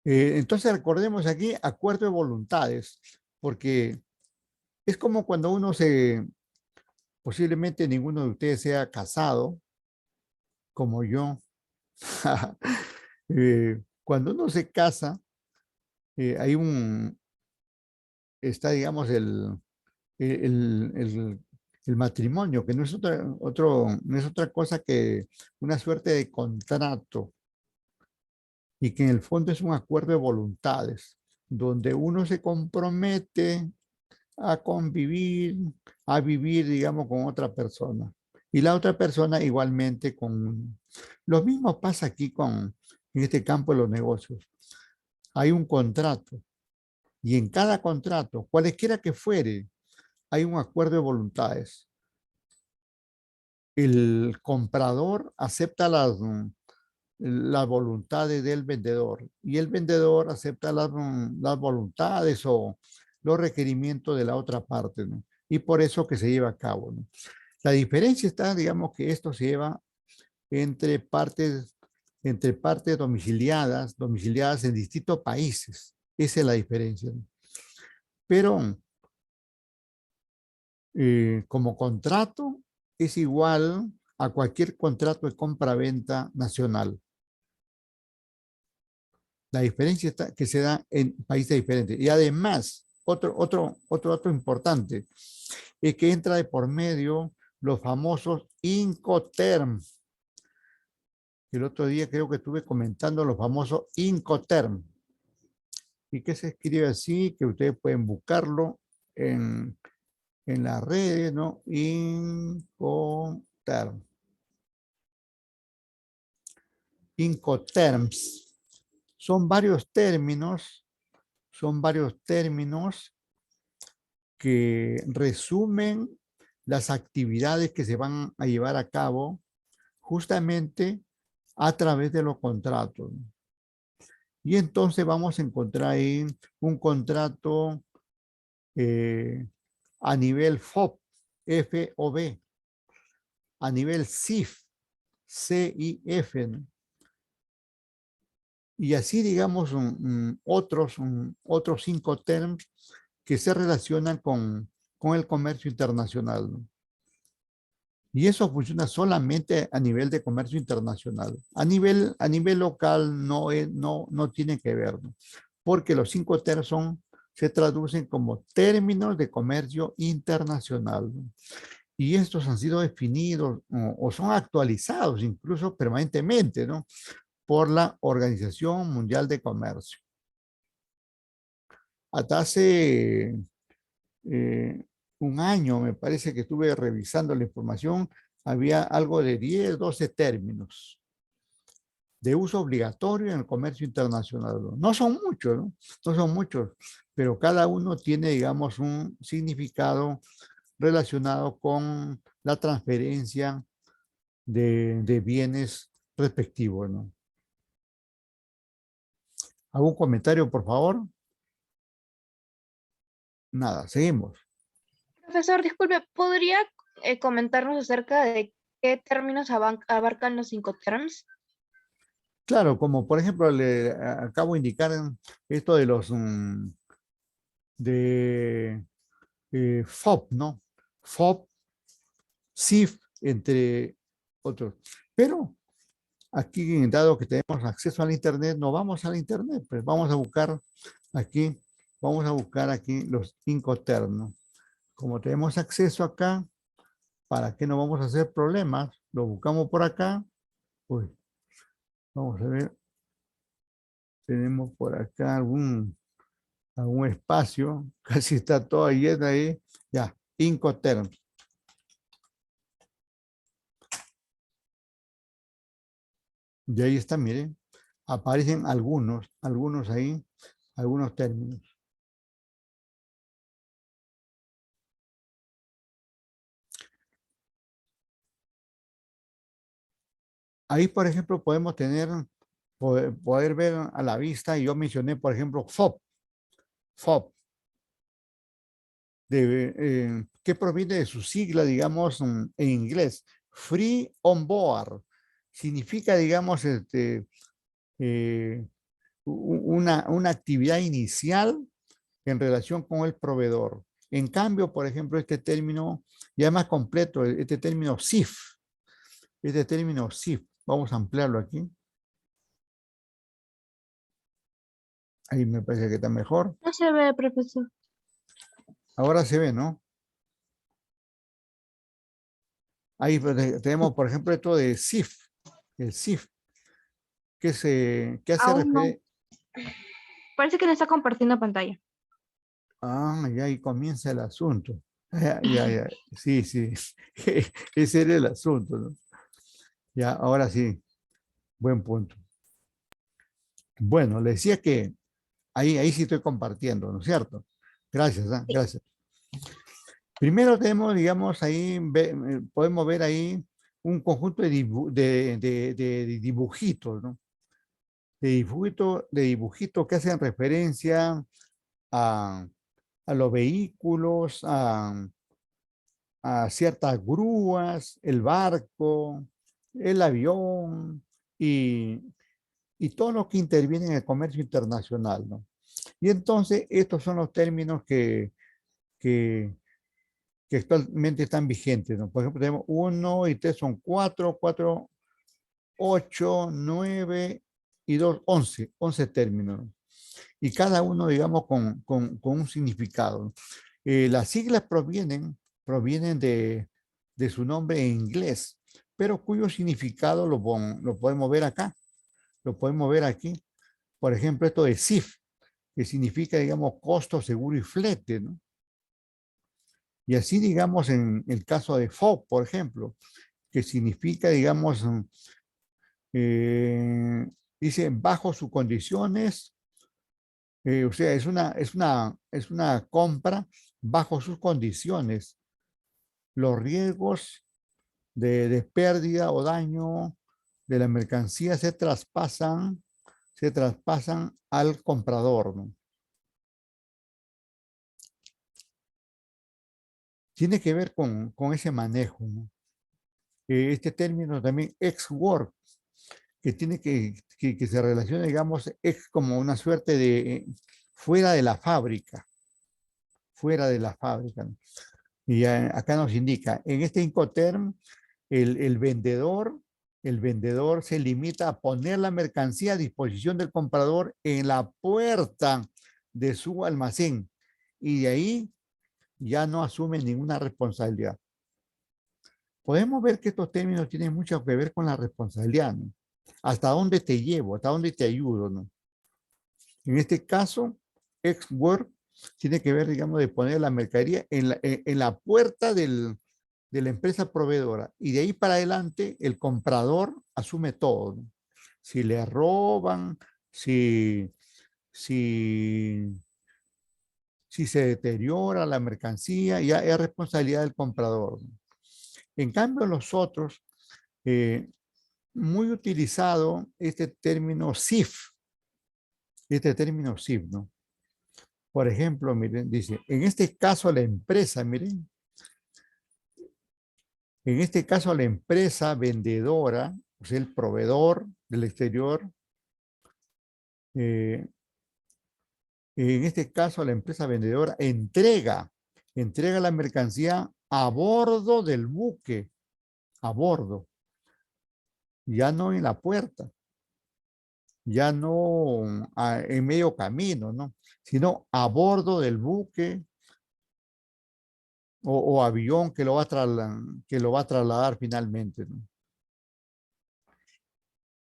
Entonces recordemos aquí acuerdo de voluntades, porque es como cuando posiblemente ninguno de ustedes sea casado, como yo. Cuando uno se casa, hay está digamos el, el- el matrimonio, que no es otra cosa que una suerte de contrato y que en el fondo es un acuerdo de voluntades, donde uno se compromete a convivir, a vivir, digamos, con otra persona. Y la otra persona igualmente con uno. Lo mismo pasa aquí en este campo de los negocios. Hay un contrato y en cada contrato, cualesquiera que fuere, hay un acuerdo de voluntades. El comprador acepta las voluntades del vendedor y el vendedor acepta las voluntades o los requerimientos de la otra parte, ¿no? Y por eso que se lleva a cabo, ¿no? La diferencia está, digamos, que esto se lleva entre partes, entre partes domiciliadas en distintos países. Esa es la diferencia, ¿no? Pero como contrato es igual a cualquier contrato de compra-venta nacional. La diferencia está que se da en países diferentes. Y además, otro dato importante es que entra de por medio los famosos Incoterms. El otro día creo que estuve comentando los famosos Incoterms. ¿Y qué se escribe así? Que ustedes pueden buscarlo en las redes, ¿no? Incoterms. Incoterms. Son varios términos que resumen las actividades que se van a llevar a cabo justamente a través de los contratos. Y entonces vamos a encontrar ahí un contrato a nivel FOB, FOB, a nivel CIF, CIF, ¿no? Y así, digamos, otros 5 términos que se relacionan con el comercio internacional, ¿no? Y eso funciona solamente a nivel de comercio internacional. A nivel local no tiene que ver, ¿no? Porque los 5 términos se traducen como términos de comercio internacional, ¿no? Y estos han sido definidos o son actualizados incluso permanentemente, ¿no? Por la Organización Mundial de Comercio. Hasta hace un año, me parece que estuve revisando la información, había algo de 10, 12 términos de uso obligatorio en el comercio internacional. No son muchos, ¿no? No son muchos, pero cada uno tiene, digamos, un significado relacionado con la transferencia de bienes respectivos, ¿no? ¿Algún comentario, por favor? Nada, seguimos.
Profesor, disculpe, ¿podría comentarnos acerca de qué términos abarcan los 5 términos?
Claro, como por ejemplo le acabo de indicar esto de los de FOB, ¿no? FOB, CIF, entre otros. Pero aquí, dado que tenemos acceso al Internet, no vamos al Internet, pues vamos a buscar aquí los 5 términos. Como tenemos acceso acá, ¿para qué no vamos a hacer problemas? Lo buscamos por acá. Uy, vamos a ver. Tenemos por acá algún espacio. Casi está todo lleno ahí. Ya, 5 términos. Y ahí está, miren. Aparecen algunos ahí, algunos términos. Ahí, por ejemplo, podemos poder ver a la vista, y yo mencioné, por ejemplo, FOB, que proviene de su sigla, digamos, en inglés, Free on Board. Significa, digamos, una actividad inicial en relación con el proveedor. En cambio, por ejemplo, este término ya más completo, este término CIF, vamos a ampliarlo aquí. Ahí me parece que está mejor.
No se ve, profesor.
Ahora se ve, ¿no? Ahí tenemos, por ejemplo, esto de CIF, el CIF, que hace
Aún no.
referencia.
Parece que no está compartiendo pantalla.
Ah, ya ahí comienza el asunto. Ya. Sí. Ese era el asunto, ¿no? Ya, ahora sí. Buen punto. Bueno, le decía que ahí sí estoy compartiendo, ¿no es cierto? Gracias, gracias. Primero tenemos, digamos, ahí, podemos ver ahí un conjunto de dibujitos, ¿no? De dibujitos que hacen referencia a los vehículos, a ciertas grúas, el barco, el avión y todo lo que interviene en el comercio internacional, ¿no? Y entonces estos son los términos que actualmente están vigentes, ¿no? Por ejemplo, tenemos 1 y 3 son 4, 8, 9 y 2, 11 términos, ¿no? Y cada uno, digamos, con un significado. Las siglas provienen de su nombre en inglés, pero cuyo significado lo podemos ver acá, lo podemos ver aquí. Por ejemplo, esto de CIF, que significa, digamos, costo, seguro y flete, ¿no? Y así, digamos, en el caso de FOB, por ejemplo, que significa, digamos, dice, bajo sus condiciones, o sea, es una compra bajo sus condiciones. Los riesgos de pérdida o daño de la mercancía se traspasan al comprador, ¿no? tiene que ver con ese manejo, ¿no? Este término también ex-work, que tiene que se relaciona, digamos, ex como una suerte de fuera de la fábrica, fuera de la fábrica, ¿no? Y acá nos indica, en este Incoterm, el vendedor se limita a poner la mercancía a disposición del comprador en la puerta de su almacén y de ahí ya no asume ninguna responsabilidad. Podemos ver que estos términos tienen mucho que ver con la responsabilidad, ¿no? ¿Hasta dónde te llevo? ¿Hasta dónde te ayudo? ¿No? En este caso, ex-work tiene que ver, digamos, de poner la mercadería en la puerta de la empresa proveedora y de ahí para adelante el comprador asume todo, ¿no? Si le roban, si, si, si se deteriora la mercancía, ya es responsabilidad del comprador, ¿no? En cambio, los otros, muy utilizado este término SIF, ¿no? Por ejemplo, miren, dice, en este caso la empresa, miren, en este caso la empresa vendedora, o sea, el proveedor del exterior, en este caso la empresa vendedora entrega la mercancía a bordo del buque, a bordo, ya no en la puerta, ya no en medio camino, ¿no? Sino a bordo del buque o avión que lo va a trasladar finalmente, ¿no?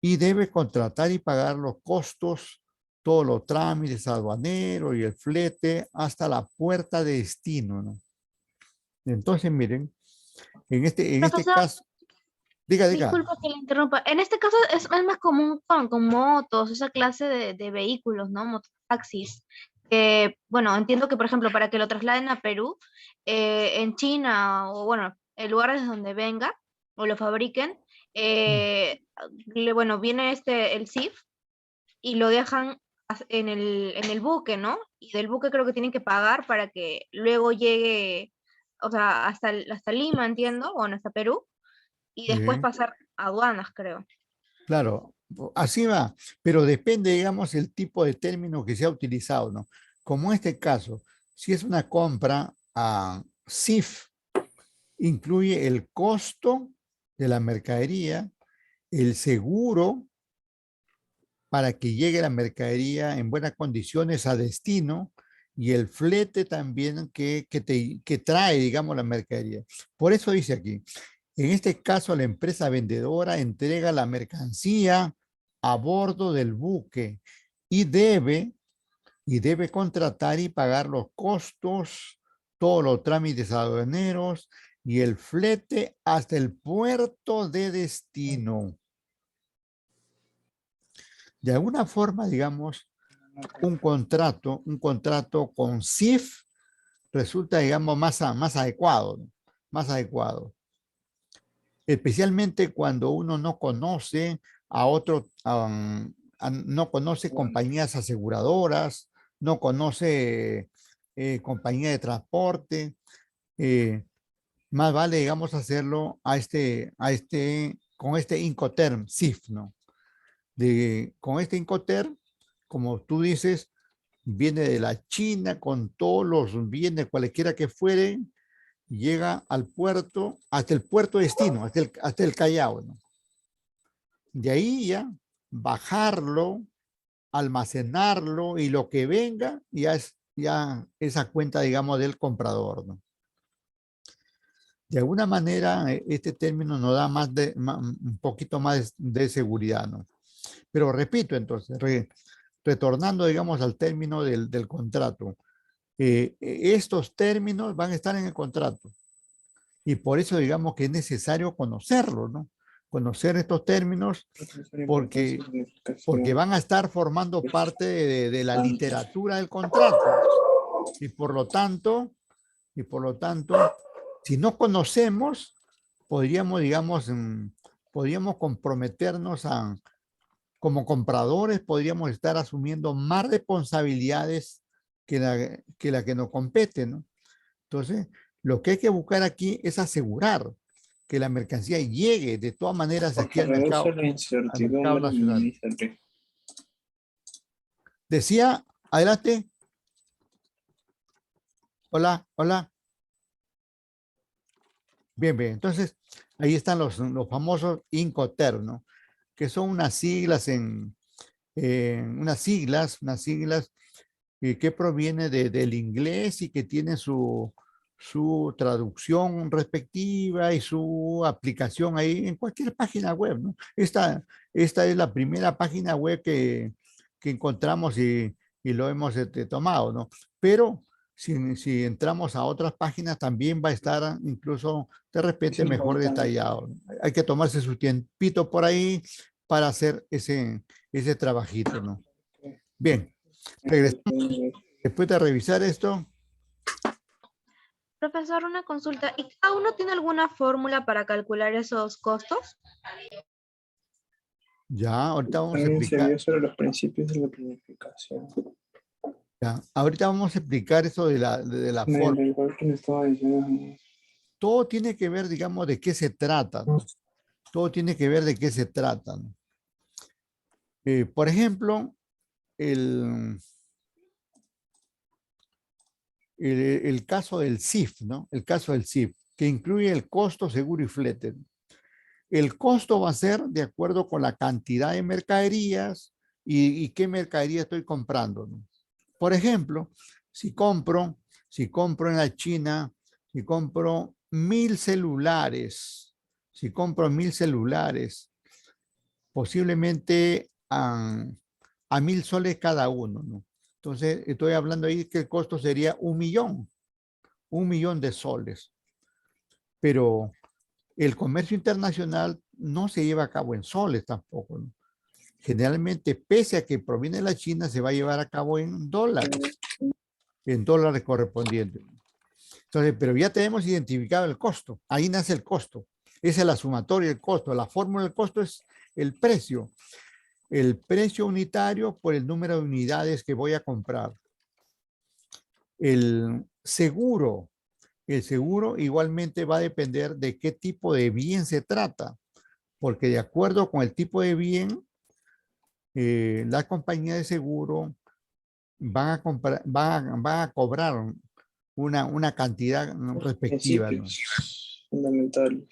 Y debe contratar y pagar los costos, todos los trámites aduaneros y el flete hasta la puerta de destino, ¿no? Entonces, miren, en este
Profesor,
caso, diga.
disculpa que le interrumpa. En este caso es más común con motos, esa clase de vehículos, ¿no? Mototaxis. Bueno, entiendo que, por ejemplo, para que lo trasladen a Perú, en China o, bueno, en lugares donde venga o lo fabriquen, bueno, viene el CIF y lo dejan en el buque, ¿no? Y del buque creo que tienen que pagar para que luego llegue, o sea, hasta Lima, entiendo, o hasta Perú y después
Sí,
pasar a aduanas, creo.
claro, así va, pero depende, digamos, el tipo de término que se ha utilizado, ¿no? Como en este caso, si es una compra a CIF, incluye el costo de la mercadería, el seguro para que llegue la mercadería en buenas condiciones a destino y el flete también que trae, digamos, la mercadería. Por eso dice aquí, en este caso la empresa vendedora entrega la mercancía a bordo del buque y debe contratar y pagar los costos, todos los trámites aduaneros y el flete hasta el puerto de destino. De alguna forma, digamos, un contrato con CIF resulta, digamos, más adecuado, ¿no? Más adecuado. Especialmente cuando uno no conoce no conoce compañías aseguradoras, no conoce compañía de transporte, eh, más vale, digamos, hacerlo con este Incoterm, CIF, ¿no? Con este Incoterm, como tú dices, viene de la China con todos los bienes, cualquiera que fueren, llega al puerto, hasta el puerto de destino, hasta el Callao, ¿no? De ahí ya bajarlo, almacenarlo y lo que venga ya es esa cuenta, digamos, del comprador, ¿no? De alguna manera, este término nos da un poquito más de seguridad, ¿no? Pero repito, entonces, retornando, digamos, al término del contrato, estos términos van a estar en el contrato y por eso, digamos, que es necesario conocerlos, ¿no? Conocer estos términos porque van a estar formando parte de la literatura del contrato y por lo tanto, si no conocemos, podríamos, digamos, podríamos comprometernos como compradores, podríamos estar asumiendo más responsabilidades que la que nos compete, ¿no? Entonces, Lo que hay que buscar aquí es asegurar que la mercancía llegue de todas maneras aquí al mercado nacional. Decía, adelante. Hola, hola. Bien, bien. Entonces, ahí están los famosos Incoterm, ¿no? Que son unas siglas unas siglas que proviene del inglés y que tiene su traducción respectiva y su aplicación ahí en cualquier página web, ¿no? Esta es la primera página web que encontramos y lo hemos tomado, ¿no? Pero si entramos a otras páginas también va a estar incluso de repente mejor detallado. Hay que tomarse su tiempito por ahí para hacer ese trabajito, ¿no? Bien, regresamos. Después de revisar esto,
Profesor, una consulta. ¿Y cada uno tiene alguna fórmula para calcular esos costos?
ya, ahorita vamos a
También se
explicar.
vio sobre los principios de la planificación.
Ya, ahorita vamos a explicar eso de la fórmula.
Igual que le estaba diciendo.
Todo tiene que ver, digamos, de qué se trata, ¿no? Todo tiene que ver de qué se trata, ¿no? Por ejemplo, el caso del CIF, ¿no? El caso del CIF, que incluye el costo, seguro y flete. El costo va a ser de acuerdo con la cantidad de mercaderías y qué mercadería estoy comprando, ¿no? Por ejemplo, si compro en la China, si compro 1000 celulares, posiblemente a 1000 soles cada uno, ¿no? Entonces, estoy hablando ahí que el costo sería 1.000.000 de soles. Pero el comercio internacional no se lleva a cabo en soles tampoco, ¿no? Generalmente, pese a que proviene de la China, se va a llevar a cabo en dólares correspondientes. Entonces, pero ya tenemos identificado el costo. Ahí nace el costo. Esa es la sumatoria del costo. La fórmula del costo es el precio. El precio unitario por el número de unidades que voy a comprar. El seguro igualmente va a depender de qué tipo de bien se trata, porque de acuerdo con el tipo de bien, la compañía de seguro va a cobrar una cantidad respectiva, ¿no?
Fundamentales.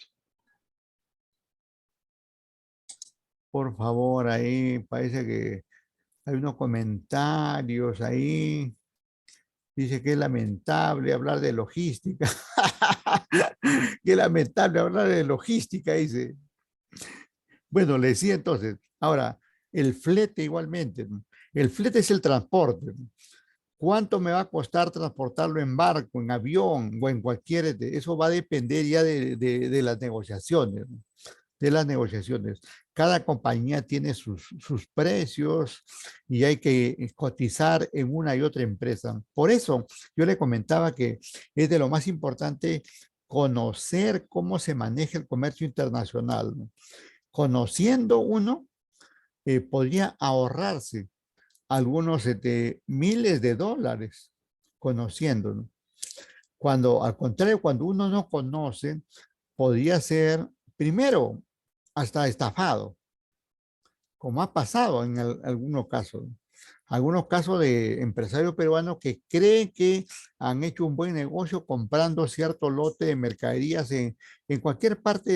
Por favor, ahí parece que hay unos comentarios ahí. Dice que es lamentable hablar de logística. Qué lamentable hablar de logística, dice. Bueno, le decía entonces, ahora, el flete igualmente, ¿no? El flete es el transporte, ¿no? ¿Cuánto me va a costar transportarlo en barco, en avión o en cualquier? Eso va a depender ya de las negociaciones, ¿no? De las negociaciones. Cada compañía tiene sus precios y hay que cotizar en una y otra empresa. Por eso yo le comentaba que es de lo más importante conocer cómo se maneja el comercio internacional, ¿no? Conociendo uno, podría ahorrarse algunos miles de dólares conociendo, ¿no? Cuando, al contrario, cuando uno no conoce, podría ser, primero, hasta estafado, como ha pasado en algunos casos. Algunos casos de empresarios peruanos que creen que han hecho un buen negocio comprando cierto lote de mercaderías en cualquier parte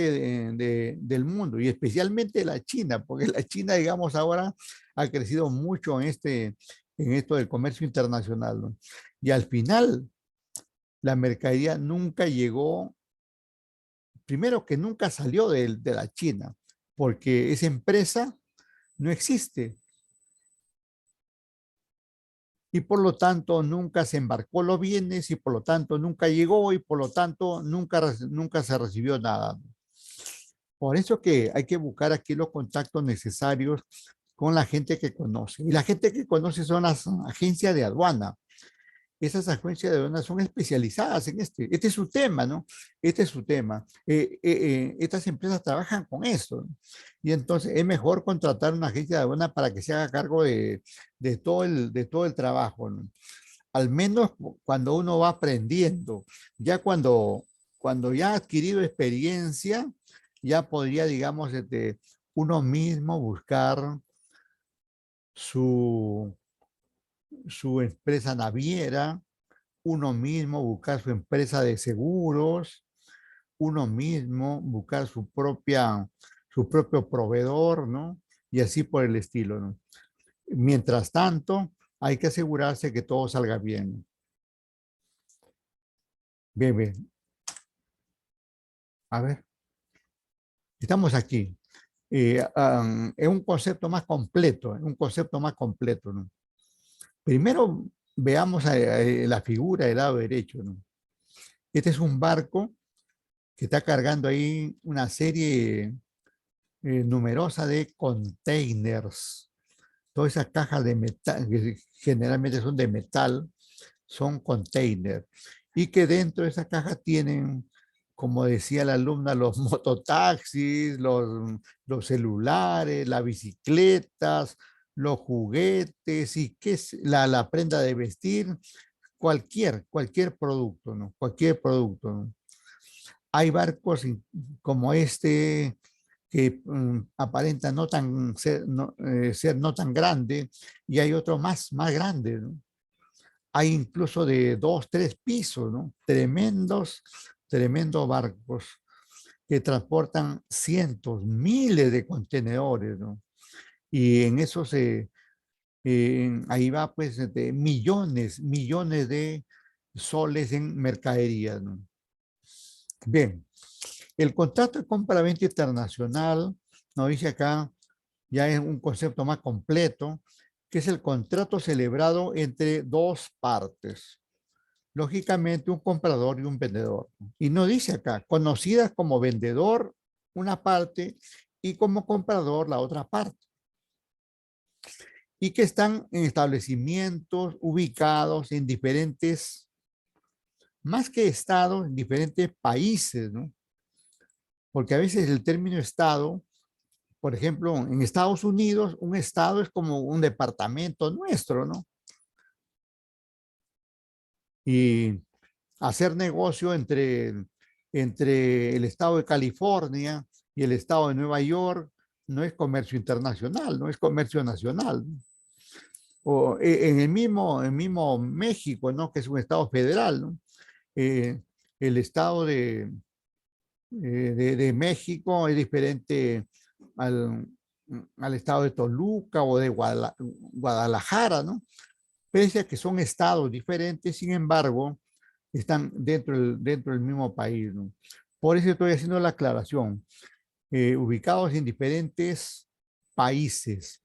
del mundo, y especialmente la China, porque la China, digamos, ahora ha crecido mucho en esto del comercio internacional, ¿no? Y al final, la mercadería nunca llegó, primero que nunca salió de la China, porque esa empresa no existe. Y por lo tanto nunca se embarcó los bienes y por lo tanto nunca llegó y por lo tanto nunca se recibió nada. Por eso que hay que buscar aquí los contactos necesarios con la gente que conoce. Y la gente que conoce son las agencias de aduana. Esas agencias de aduana son especializadas en este es su tema, ¿no? Este es su tema. Estas empresas trabajan con eso, ¿no? Y entonces es mejor contratar una agencia de aduana para que se haga cargo de todo el trabajo, ¿no? al menos cuando uno va aprendiendo. Ya cuando ya ha adquirido experiencia, ya podría, digamos, uno mismo buscar su, su empresa naviera, uno mismo buscar su empresa de seguros, uno mismo buscar su propio proveedor, ¿no? Y así por el estilo, ¿no? Mientras tanto, hay que asegurarse que todo salga bien. Bien, bien. A ver, estamos aquí. Es un concepto más completo, es un concepto más completo, ¿no? Primero, veamos la figura del lado derecho, ¿no? Este es un barco que está cargando ahí una serie numerosa de containers. Todas esas cajas de metal, que generalmente son de metal, son containers. Y que dentro de esa caja tienen, como decía la alumna, los mototaxis, los celulares, las bicicletas, los juguetes y la prenda de vestir, cualquier producto, ¿no? Cualquier producto, ¿no? Hay barcos como este que aparenta ser no tan grande y hay otros más grandes, ¿no? Hay incluso de 2, 3 pisos, ¿no? Tremendos barcos que transportan cientos, miles de contenedores, ¿no? Y en eso ahí va pues millones de soles en mercadería, ¿no? Bien, el contrato de compra-venta internacional, nos dice acá, ya es un concepto más completo, que es el contrato celebrado entre dos partes. Lógicamente, un comprador y un vendedor. Y no dice acá, conocidas como vendedor una parte y como comprador la otra parte. Y que están en establecimientos ubicados en diferentes, más que estados, en diferentes países, ¿no? Porque a veces el término estado, por ejemplo, en Estados Unidos, un estado es como un departamento nuestro, ¿no? Y hacer negocio entre el estado de California y el estado de Nueva York no es comercio internacional, no es comercio nacional. O en el mismo México, ¿no? Que es un estado federal, ¿no? El estado de México es diferente al estado de Toluca o de Guadalajara, ¿no? Pese a que son estados diferentes, sin embargo, están dentro del mismo país, ¿no? Por eso estoy haciendo la aclaración. Ubicados en diferentes países.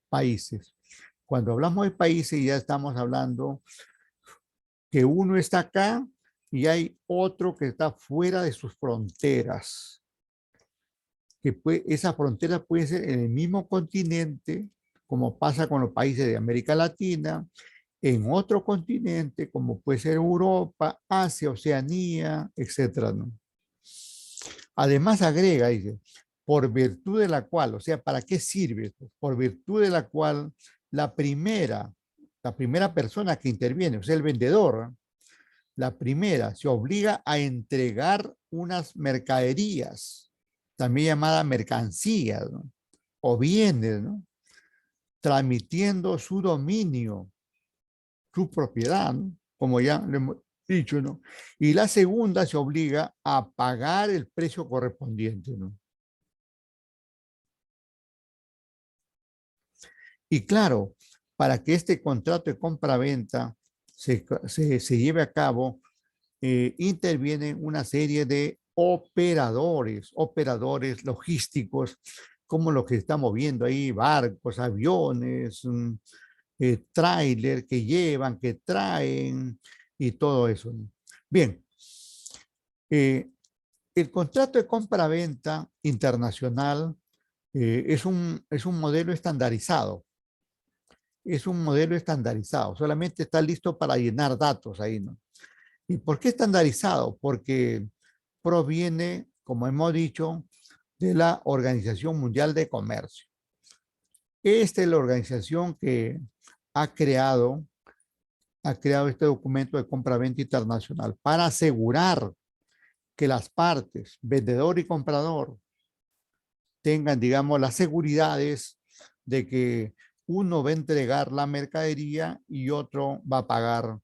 Cuando hablamos de países ya estamos hablando que uno está acá y hay otro que está fuera de sus fronteras. Esa frontera puede ser en el mismo continente, como pasa con los países de América Latina, en otro continente, como puede ser Europa, Asia, Oceanía, etcétera, ¿no? Además agrega, dice, por virtud de la cual, o sea, ¿para qué sirve? Por virtud de la cual la primera persona que interviene, o sea, el vendedor, la primera se obliga a entregar unas mercaderías, también llamada mercancías, ¿no? O bienes, ¿no? Transmitiendo su dominio, su propiedad, ¿no? Como ya le hemos dicho, ¿no? Y la segunda se obliga a pagar el precio correspondiente, ¿no? Y claro, para que este contrato de compra-venta se lleve a cabo, intervienen una serie de operadores logísticos, como lo que estamos viendo ahí, barcos, aviones, tráiler que llevan, que traen y todo eso. Bien, el contrato de compra-venta internacional es un modelo estandarizado. Es un modelo estandarizado, solamente está listo para llenar datos ahí, ¿no? ¿Y por qué estandarizado? Porque proviene, como hemos dicho, de la Organización Mundial de Comercio. Esta es la organización que ha creado ha creado este documento de compra-venta internacional para asegurar que las partes, vendedor y comprador, tengan, digamos, las seguridades de que uno va a entregar la mercadería y otro va a pagar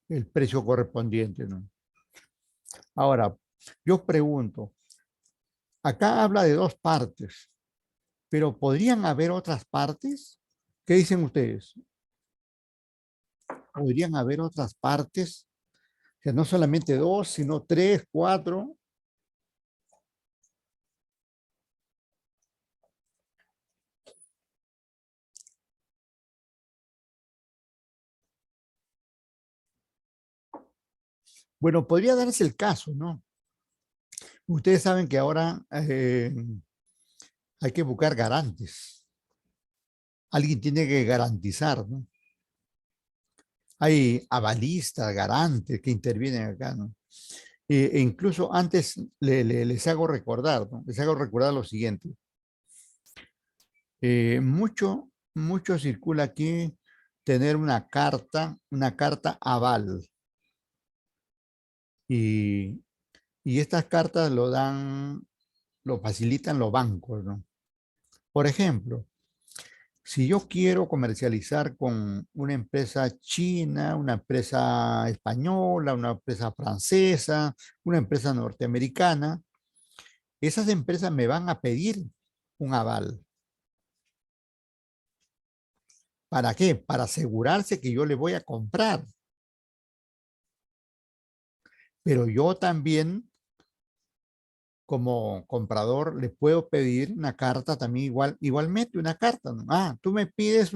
el precio correspondiente, ¿no? Ahora, yo pregunto, acá habla de dos partes, pero ¿podrían haber otras partes? ¿Qué dicen ustedes? ¿Podrían haber otras partes? O sea, no solamente dos, sino tres, cuatro. Bueno, podría darse el caso, ¿no? Ustedes saben que ahora hay que buscar garantes. Alguien tiene que garantizar, ¿no? Hay avalistas, garantes que intervienen acá, ¿no? E incluso antes les hago recordar, ¿no? Les hago recordar lo siguiente. Mucho circula aquí tener una carta aval. Y estas cartas lo facilitan los bancos, ¿no? Por ejemplo, si yo quiero comercializar con una empresa china, una empresa española, una empresa francesa, una empresa norteamericana, esas empresas me van a pedir un aval. ¿Para qué? Para asegurarse que yo le voy a comprar. Pero yo también, como comprador, le puedo pedir una carta también igualmente una carta, ¿no? Ah, tú me pides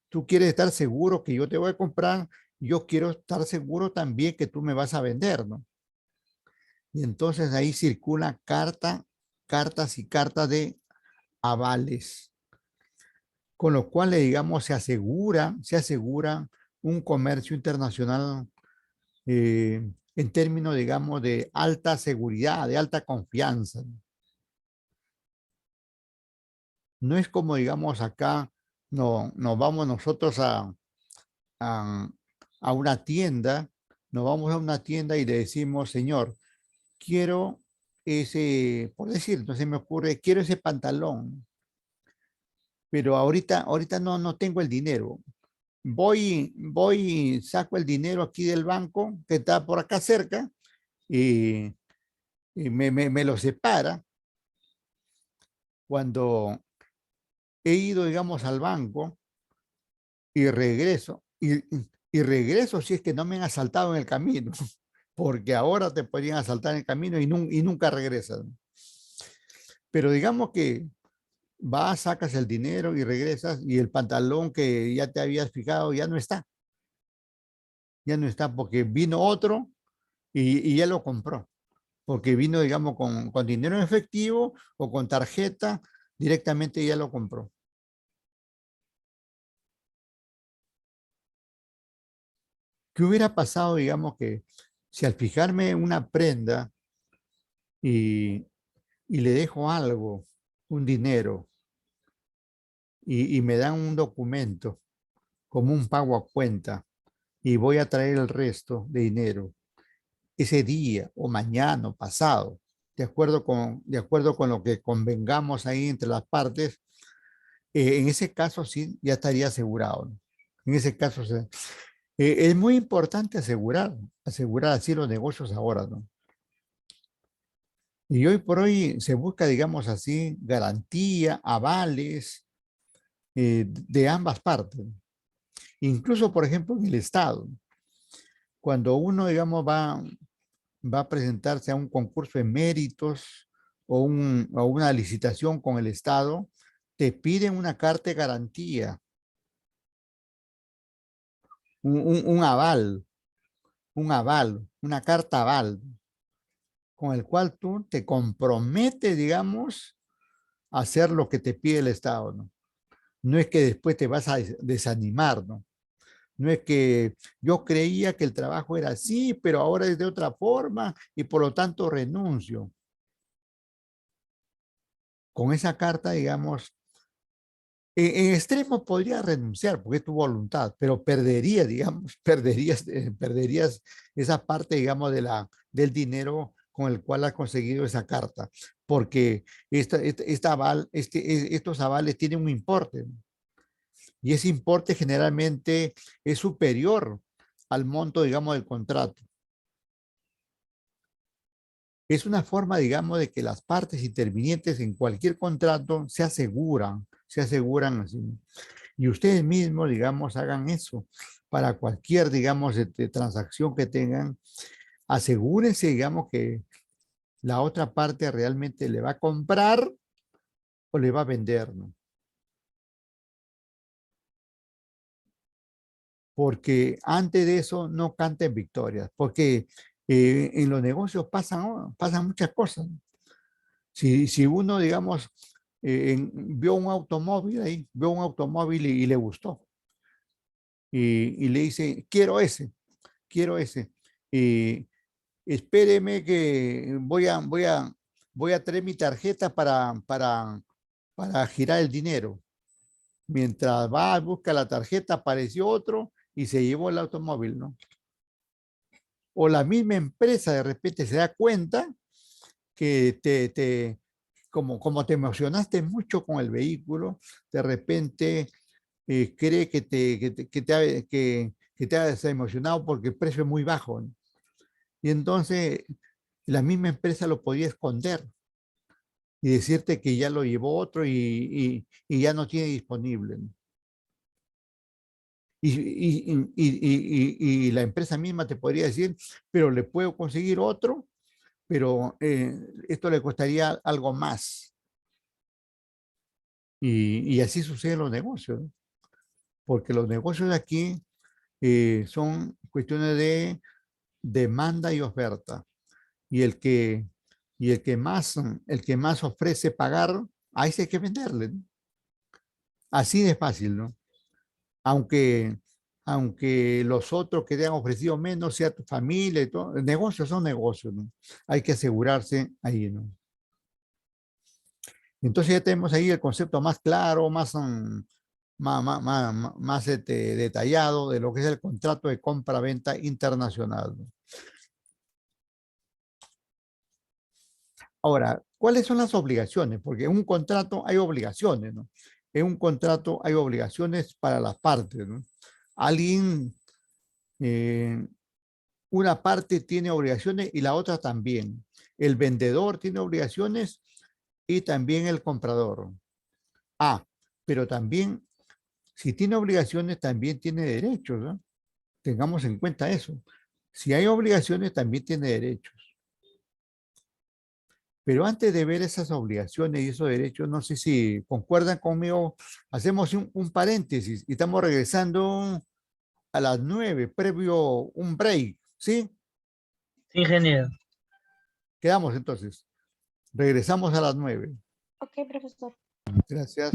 tú quieres estar seguro que yo te voy a comprar, yo quiero estar seguro también que tú me vas a vender, ¿no? Y entonces ahí circula cartas y cartas de avales, con lo cual, digamos, se asegura un comercio internacional en términos, digamos, de alta seguridad, de alta confianza. No es como, digamos, acá nos vamos nosotros a una tienda, nos vamos a una tienda y le decimos, señor, quiero por decir, no se me ocurre, quiero ese pantalón, pero ahorita no tengo el dinero. Voy, saco el dinero aquí del banco que está por acá cerca y me lo separa. Cuando he ido, digamos, al banco y regreso, y regreso si es que no me han asaltado en el camino, porque ahora te podrían asaltar en el camino y nunca regresas. Pero digamos que vas, sacas el dinero y regresas y el pantalón que ya te habías fijado ya no está. Ya no está porque vino otro y ya lo compró. Porque vino, digamos, con dinero en efectivo o con tarjeta, directamente ya lo compró. ¿Qué hubiera pasado, digamos, que si al fijarme una prenda y le dejo algo, un dinero, y me dan un documento como un pago a cuenta y voy a traer el resto de dinero ese día o mañana o pasado, de acuerdo con lo que convengamos ahí entre las partes, en ese caso sí ya estaría asegurado, ¿no? En ese caso es muy importante asegurar así los negocios ahora, ¿no? Y hoy por hoy se busca, digamos así, garantía, avales de ambas partes. Incluso, por ejemplo, en el Estado. Cuando uno, digamos, va a presentarse a un concurso de méritos o una licitación con el Estado, te piden una carta de garantía, un aval, una carta aval, con el cual tú te comprometes, digamos, a hacer lo que te pide el Estado, ¿no? No es que después te vas a desanimar, ¿no? No es que yo creía que el trabajo era así, pero ahora es de otra forma y por lo tanto renuncio. Con esa carta, digamos, En extremo podría renunciar porque es tu voluntad, pero perdería, digamos, perderías esa parte, digamos, del dinero con el cual has conseguido esa carta, porque estos avales tienen un importe, ¿no? Y ese importe generalmente es superior al monto, digamos, del contrato. Es una forma, digamos, de que las partes intervinientes en cualquier contrato se aseguran así. Y ustedes mismos, digamos, hagan eso para cualquier, digamos, transacción que tengan. Asegúrense, digamos, que la otra parte realmente le va a comprar o le va a vender, ¿no? Porque antes de eso no canten victorias, porque en los negocios pasan muchas cosas. Si uno, digamos, vio un automóvil ahí, vio un automóvil y le gustó, y le dice, quiero ese. Espéreme que voy a traer mi tarjeta para girar el dinero. Mientras va, busca la tarjeta, apareció otro y se llevó el automóvil, ¿no? O la misma empresa de repente se da cuenta que como te emocionaste mucho con el vehículo, de repente cree que te has emocionado porque el precio es muy bajo, ¿no? Y entonces la misma empresa lo podía esconder y decirte que ya lo llevó otro y ya no tiene disponible, ¿no? Y la empresa misma te podría decir, pero le puedo conseguir otro, pero esto le costaría algo más. Y así sucede en los negocios, ¿no? Porque los negocios de aquí son cuestiones de demanda y oferta. Y el que más ofrece pagar, a ese hay que venderle, ¿no? Así de fácil, ¿no? Aunque los otros que te han ofrecido menos sea tu familia y todo, negocios son negocios, ¿no? Hay que asegurarse ahí, ¿no? Entonces ya tenemos ahí el concepto más claro, más detallado de lo que es el contrato de compra-venta internacional, ¿no? Ahora, ¿cuáles son las obligaciones? Porque en un contrato hay obligaciones, ¿no? En un contrato hay obligaciones para las partes, ¿no? Alguien, una parte tiene obligaciones y la otra también. El vendedor tiene obligaciones y también el comprador. Ah, pero también, si tiene obligaciones, también tiene derechos, ¿no? Tengamos en cuenta eso. Si hay obligaciones, también tiene derechos. Pero antes de ver esas obligaciones y esos derechos, no sé si concuerdan conmigo, hacemos un paréntesis y estamos regresando a las 9, previo un break, ¿sí?
Sí, ingeniero.
Quedamos entonces. Regresamos a las 9.
Ok, profesor.
Gracias.